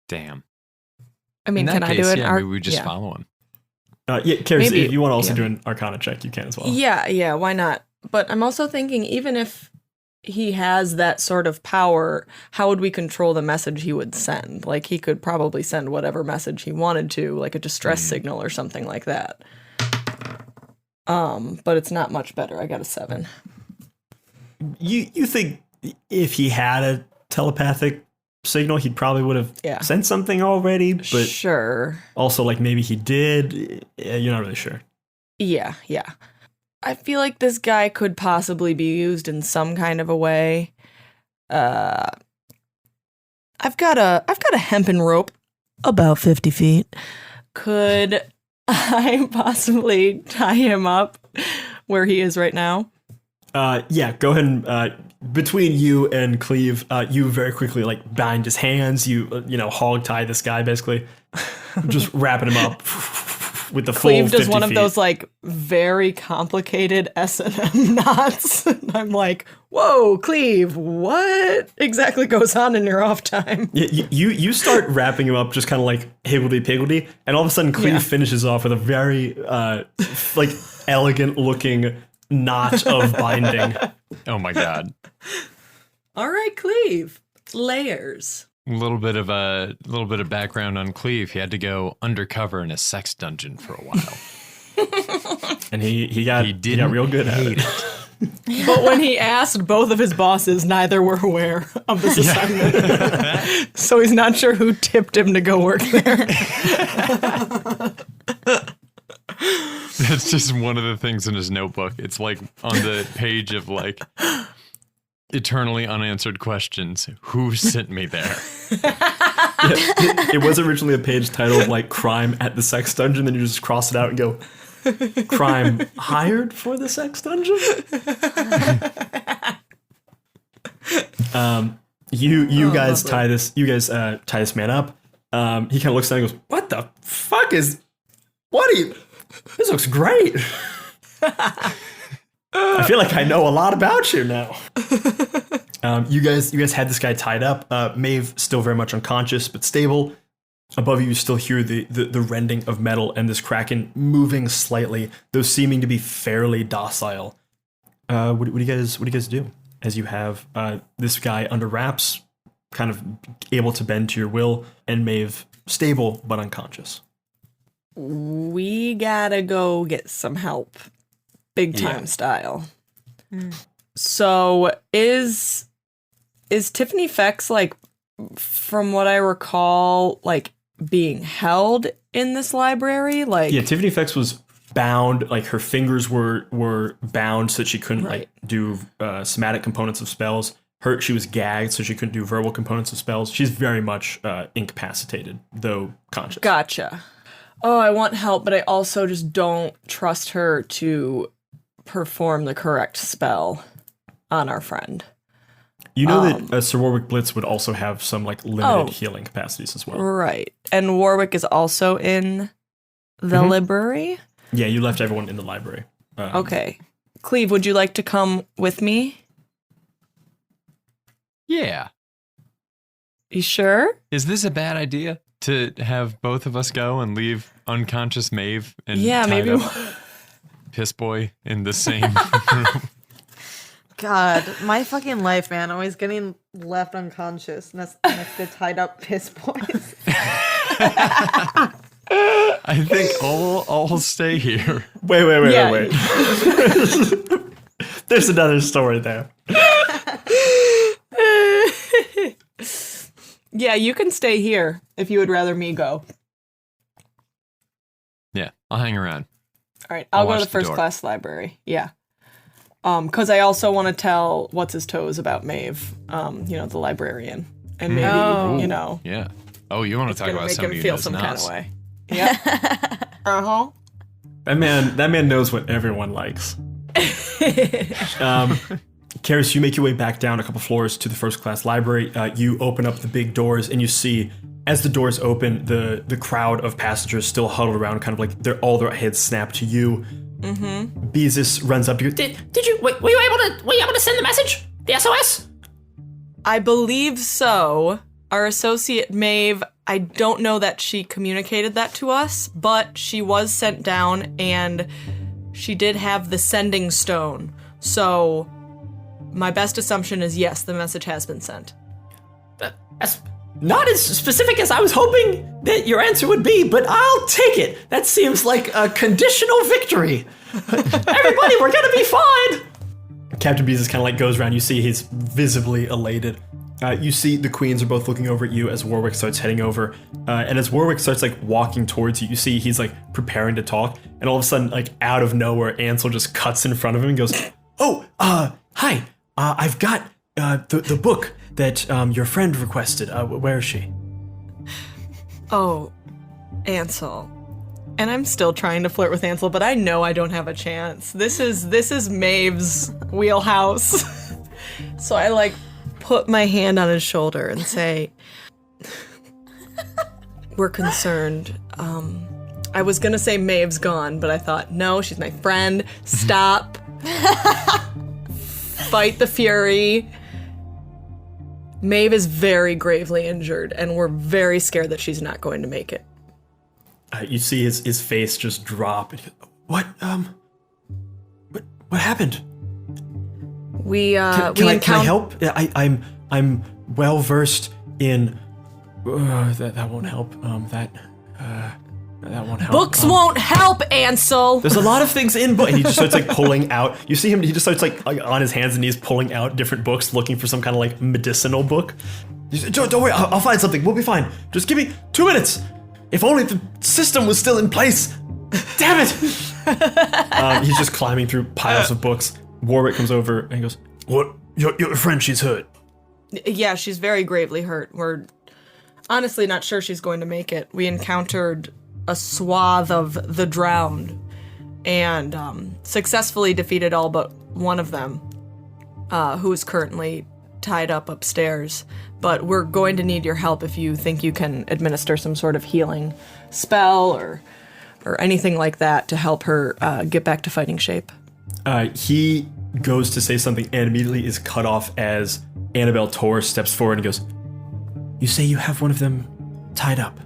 Damn. I mean, In that can case, I do it? yeah, maybe we just follow him. Yeah, Karis, Maybe, if you want to also yeah. do an Arcana check, you can as well. Yeah, why not? But I'm also thinking, even if he has that sort of power, how would we control the message he would send? Like, he could probably send whatever message he wanted to, like a distress signal or something like that. But it's not much better. I got a 7. You think if he had a telepathic signal, he probably would have sent something already, but sure. also like maybe he did. You're not really sure. Yeah. I feel like this guy could possibly be used in some kind of a way. I've got a hempen rope about 50 feet. Could I possibly tie him up where he is right now? Yeah, go ahead and between you and Cleave, you very quickly like bind his hands. You hog tie this guy basically, just wrapping him up with the full 50 Cleave does one feet. of those like very complicated S&M knots. I'm like, whoa, Cleave, what exactly goes on in your off time? Yeah, you start wrapping him up just kind of like higgledy-piggledy, and all of a sudden Cleave finishes off with a very like elegant looking knot of binding. Oh my God. All right, Cleave. Layers. A little bit of background on Cleave. He had to go undercover in a sex dungeon for a while. And he got real good at it. But when he asked both of his bosses, neither were aware of this assignment. So he's not sure who tipped him to go work there. That's just one of the things in his notebook. It's like on the page of like eternally unanswered questions. Who sent me there? It was originally a page titled like "Crime at the Sex Dungeon," then you just cross it out and go, "Crime hired for the sex dungeon." You guys tie this. You guys tie this man up. He kind of looks down and goes, "What the fuck is? What are you? This looks great." I feel like I know a lot about you now. You guys had this guy tied up. Meadhbh still very much unconscious but stable. Above you still hear the rending of metal and this kraken moving slightly, though seeming to be fairly docile. What do you guys do as you have this guy under wraps, kind of able to bend to your will, and Meadhbh stable but unconscious? We gotta go get some help. Big time style. So is Tiffany Fex, like, from what I recall, like being held in this library? Like, yeah, Tiffany Fex was bound, like her fingers were bound so that she couldn't like do somatic components of spells. She was gagged so she couldn't do verbal components of spells. She's very much incapacitated, though conscious. Gotcha. Oh, I want help, but I also just don't trust her to perform the correct spell on our friend. You know that Sir Warwick Blitz would also have some like limited healing capacities as well. Right. And Warwick is also in the library? Yeah, you left everyone in the library. Okay. Cleave, would you like to come with me? Yeah. You sure? Is this a bad idea to have both of us go and leave unconscious Meadhbh and Yeah, tied maybe. up Piss Boy in the same room? God, my fucking life, man. Always getting left unconscious next to tied up piss boys. I think I'll stay here. Wait. Yeah. There's another story there. Yeah, you can stay here if you would rather me go. Yeah, I'll hang around. All right, I'll go to watch the the first door. class library. Yeah. Because I also want to tell what's his toes about Meadhbh, the librarian, and maybe Yeah. Oh, you want to talk gonna about make him somebody who feel knows some kind Nas. of way. Yeah. That man knows what everyone likes. Karis, you make your way back down a couple floors to the first class library. You open up the big doors and you see, as the doors open, the crowd of passengers still huddled around, kind of like all their heads snap to you. Mm-hmm. Beezus runs up to you. Did you were you able to send the message? The SOS? I believe so. Our associate Meadhbh, I don't know that she communicated that to us, but she was sent down and she did have the sending stone. So my best assumption is yes, the message has been sent. That's not as specific as I was hoping that your answer would be, but I'll take it. That seems like a conditional victory. Everybody, we're gonna be fine. Captain Beezus kind of like goes around. You see he's visibly elated. You see the queens are both looking over at you as Warwick starts heading over. And as Warwick starts like walking towards you, you see he's like preparing to talk. And all of a sudden, like out of nowhere, Ansel just cuts in front of him and goes, "Oh, hi. I've got the book that your friend requested. Where is she?" Oh, Ansel. And I'm still trying to flirt with Ansel, but I know I don't have a chance. This is Meadhbh's wheelhouse. So I like put my hand on his shoulder and say, "We're concerned. I was gonna say Meadhbh's gone, but I thought, no, she's my friend. Stop. Fight the fury. Meadhbh is very gravely injured, and we're very scared that she's not going to make it." You see his face just drop. And he goes, What happened? We Can I help? I'm well versed in. That won't help. That won't help. Books won't help, Ansel. There's a lot of things in book, and he just starts like pulling out. You see him. He just starts like on his hands and knees pulling out different books, looking for some kind of like medicinal book. He's, Don't worry, I'll find something. We'll be fine. Just give me 2 minutes. If only the system was still in place. Damn it! He's just climbing through piles of books. Warwick comes over and he goes, "What? Your friend? She's hurt." Yeah, she's very gravely hurt. We're honestly not sure she's going to make it. We encountered a swath of the drowned and successfully defeated all but one of them, who is currently tied up upstairs. But we're going to need your help if you think you can administer some sort of healing spell or anything like that to help her get back to fighting shape. He goes to say something and immediately is cut off as Annabelle Tor steps forward and goes, "You say you have one of them tied up?"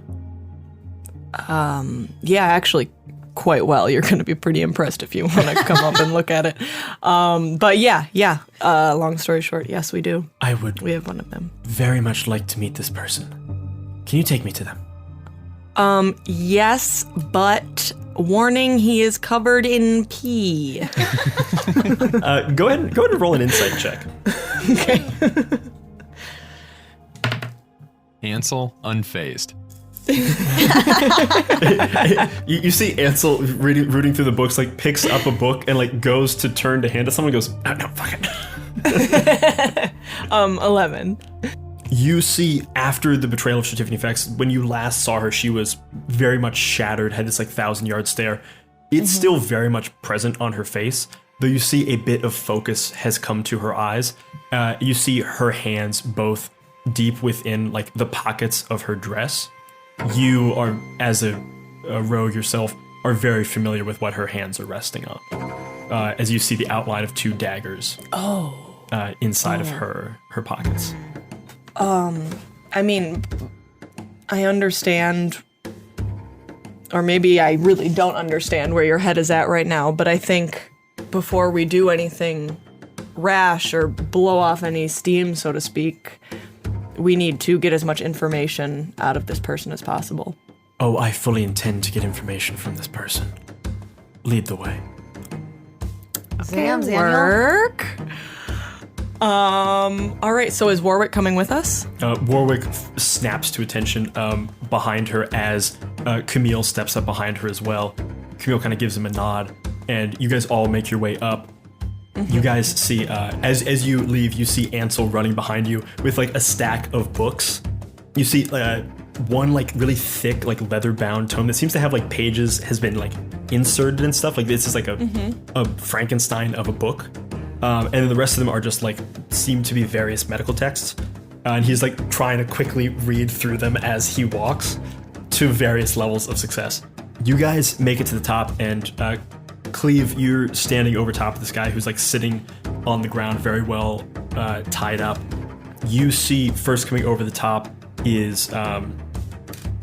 Yeah, actually, quite well. You're going to be pretty impressed if you want to come up and look at it. But yeah. Long story short, yes, we do. I would We have one of them. very much like to meet this person. Can you take me to them? Yes, but warning, he is covered in pee. Go ahead and roll an insight check. Okay. Ansel, unfazed. You see Ansel rooting through the books, like picks up a book and like goes to turn to hand to someone and goes, no, fuck it. 11. You see, after the betrayal of Certificate Effects, when you last saw her, she was very much shattered, had this like 1,000-yard stare. It's still very much present on her face, though you see a bit of focus has come to her eyes. You see her hands both deep within like the pockets of her dress. You are, as a rogue yourself, are very familiar with what her hands are resting on. as you see the outline of 2 daggers. Inside of her pockets. I mean, I understand, or maybe I really don't understand where your head is at right now, but I think before we do anything rash or blow off any steam, so to speak, we need to get as much information out of this person as possible. Oh, I fully intend to get information from this person. Lead the way. Work. All right, so is Warwick coming with us? Warwick snaps to attention behind her as Camille steps up behind her as well. Camille kind of gives him a nod, and you guys all make your way up. You guys see, as you leave, you see Ansel running behind you with like a stack of books. You see one like really thick, like leather-bound tome that seems to have like pages has been like inserted and stuff. Like this is like a Frankenstein of a book. And then the rest of them are just like seem to be various medical texts. And he's like trying to quickly read through them as he walks to various levels of success. You guys make it to the top, and Cleave, you're standing over top of this guy who's like sitting on the ground, very well tied up. You see first coming over the top is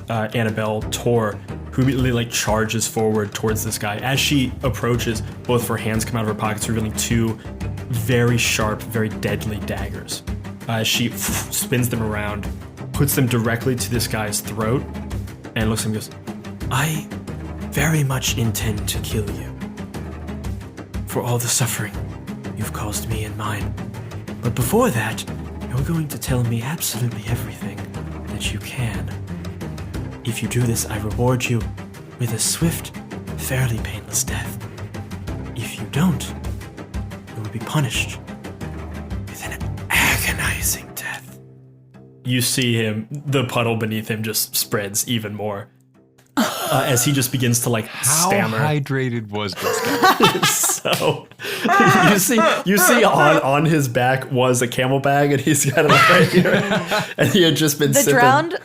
Annabelle Tor, who immediately like charges forward towards this guy. As she approaches, both of her hands come out of her pockets, revealing 2 very sharp, very deadly daggers. She spins them around, puts them directly to this guy's throat, and looks at him and goes, I very much intend to kill you for all the suffering you've caused me and mine. But before that, you're going to tell me absolutely everything that you can. If you do this, I reward you with a swift, fairly painless death. If you don't, you will be punished with an agonizing death. You see him, the puddle beneath him just spreads even more. As he just begins to like stammer. How hydrated was this guy? So you see on his back was a camel bag, and he's got it right here, and he had just been The sipping. drowned,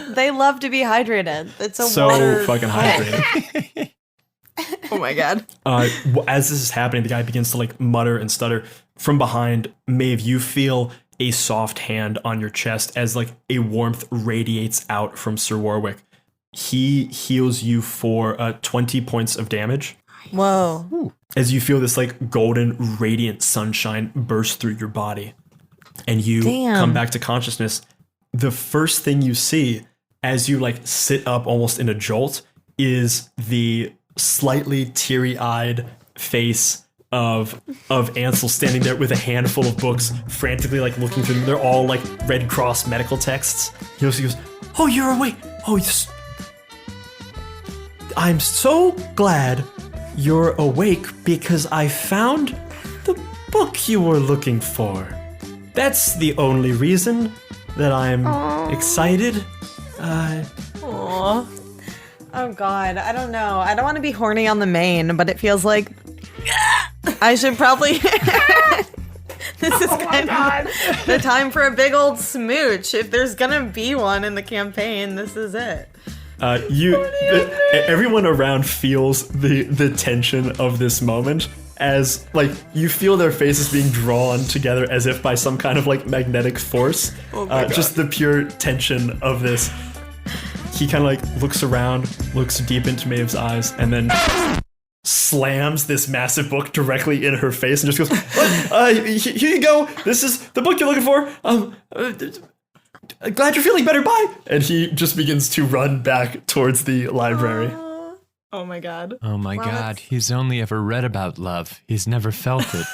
they love to be hydrated. It's a So water. fucking hydrated. Oh my god. As this is happening, the guy begins to like mutter and stutter. From behind, Maeve, you feel a soft hand on your chest as like a warmth radiates out from Sir Warwick. He heals you for 20 points of damage. Whoa. As you feel this like golden radiant sunshine burst through your body, and you come back to consciousness. The first thing you see as you like sit up almost in a jolt is the slightly teary-eyed face of Ansel standing there with a handful of books, frantically like looking through them. They're all like Red Cross medical texts. He goes, "Oh, you're awake. Oh, I'm so glad you're awake because I found the book you were looking for. That's the only reason that I'm excited." Aw. Oh god, I don't know. I don't want to be horny on the main, but it feels like I should probably. This is kind of the time for a big old smooch. If there's gonna be one in the campaign, this is it. Everyone around feels the tension of this moment as like you feel their faces being drawn together as if by some kind of like magnetic force. Just the pure tension of this. He kind of like looks around, looks deep into Maeve's eyes, and then slams this massive book directly in her face and just goes, "Here you go. This is the book you're looking for. Glad you're feeling better. Bye." And he just begins to run back towards the library. Oh my god. Oh my God, he's only ever read about love. He's never felt it.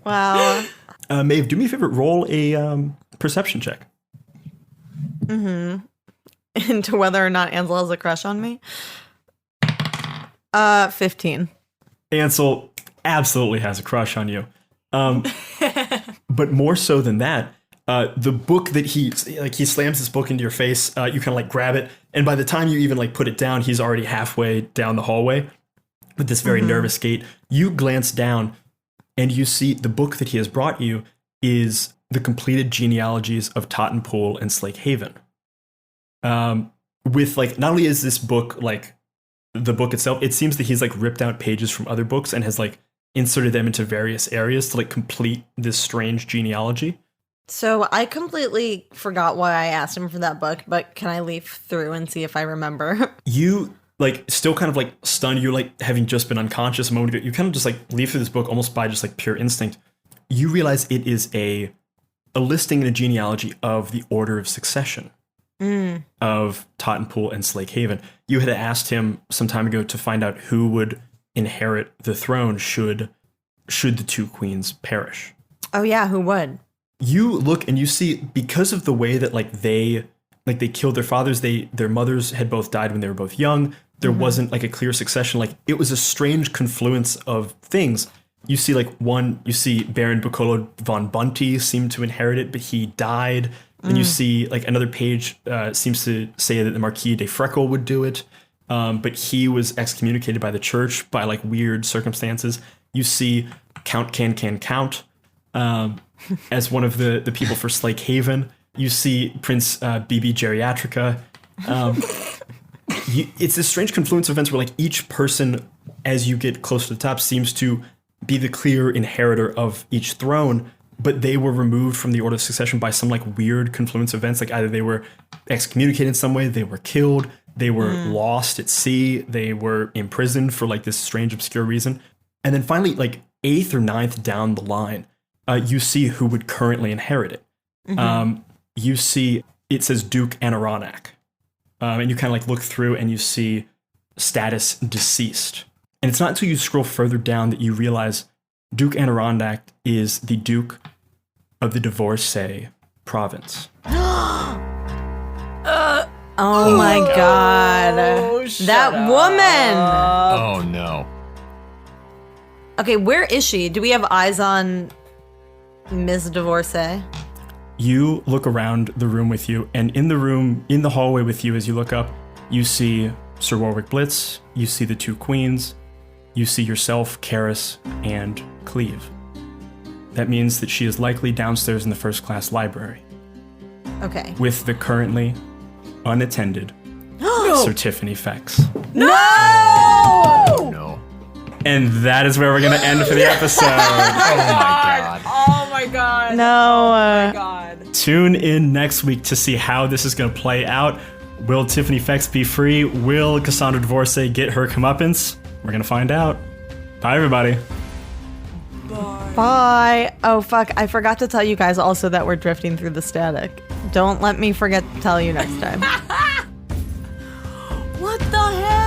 Wow. Maeve, do me a favor. Roll a perception check. Into whether or not Ansel has a crush on me. 15. Ansel absolutely has a crush on you. But more so than that, the book that he slams this book into your face, you kind of like grab it, and by the time you even like put it down, he's already halfway down the hallway with this very nervous gait. You glance down and you see the book that he has brought you is the completed genealogies of Tottenpool and Slake Haven. With like, not only is this book like the book itself, it seems that he's like ripped out pages from other books and has like inserted them into various areas to like complete this strange genealogy. So I completely forgot why I asked him for that book, but can I leaf through and see if I remember? You like still kind of like stunned. You're like having just been unconscious a moment ago. You kind of just like leaf through this book almost by just like pure instinct. You realize it is a listing and a genealogy of the order of succession of Tottenpool and Slakehaven. You had asked him some time ago to find out who would inherit the throne should the two queens perish. Oh yeah, who would? You look and you see, because of the way that they killed their fathers, their mothers had both died when they were both young. There wasn't like a clear succession. Like it was a strange confluence of things. You see you see Baron Bucolo von Bunty seemed to inherit it, but he died. Then you see like another page seems to say that the Marquis de Freckle would do it. But he was excommunicated by the church by like weird circumstances. You see Count Can Count as one of the people for Slakehaven. You see Prince BB Geriatrica. It's this strange confluence of events where like each person, as you get close to the top, seems to be the clear inheritor of each throne, but they were removed from the order of succession by some like weird confluence of events. Like either they were excommunicated in some way, they were killed, they were lost at sea, they were imprisoned for like this strange obscure reason. And then finally, like 8th or 9th down the line, you see who would currently inherit it. You see, it says Duke Anaronak. And you kind of like look through and you see status deceased. And it's not until you scroll further down that you realize Duke Anaronak is the Duke of the Divorcee province. Oh my god. That woman! Oh no. Okay, where is she? Do we have eyes on Ms. Divorcee? You look around the room with you, and in the hallway with you, as you look up, you see Sir Warwick Blitz, you see the two queens, you see yourself, Karis, and Cleave. That means that she is likely downstairs in the first class library. Okay. With the currently unattended Sir Tiffany Fex. No! Oh no. And that is where we're going to end for the episode. Oh my god. Oh my god. No. Oh my god. Tune in next week to see how this is going to play out. Will Tiffany Fex be free? Will Cassandra Divorcee get her comeuppance? We're going to find out. Bye, everybody. Bye. Oh, fuck. I forgot to tell you guys also that we're drifting through the static. Don't let me forget to tell you next time. What the heck?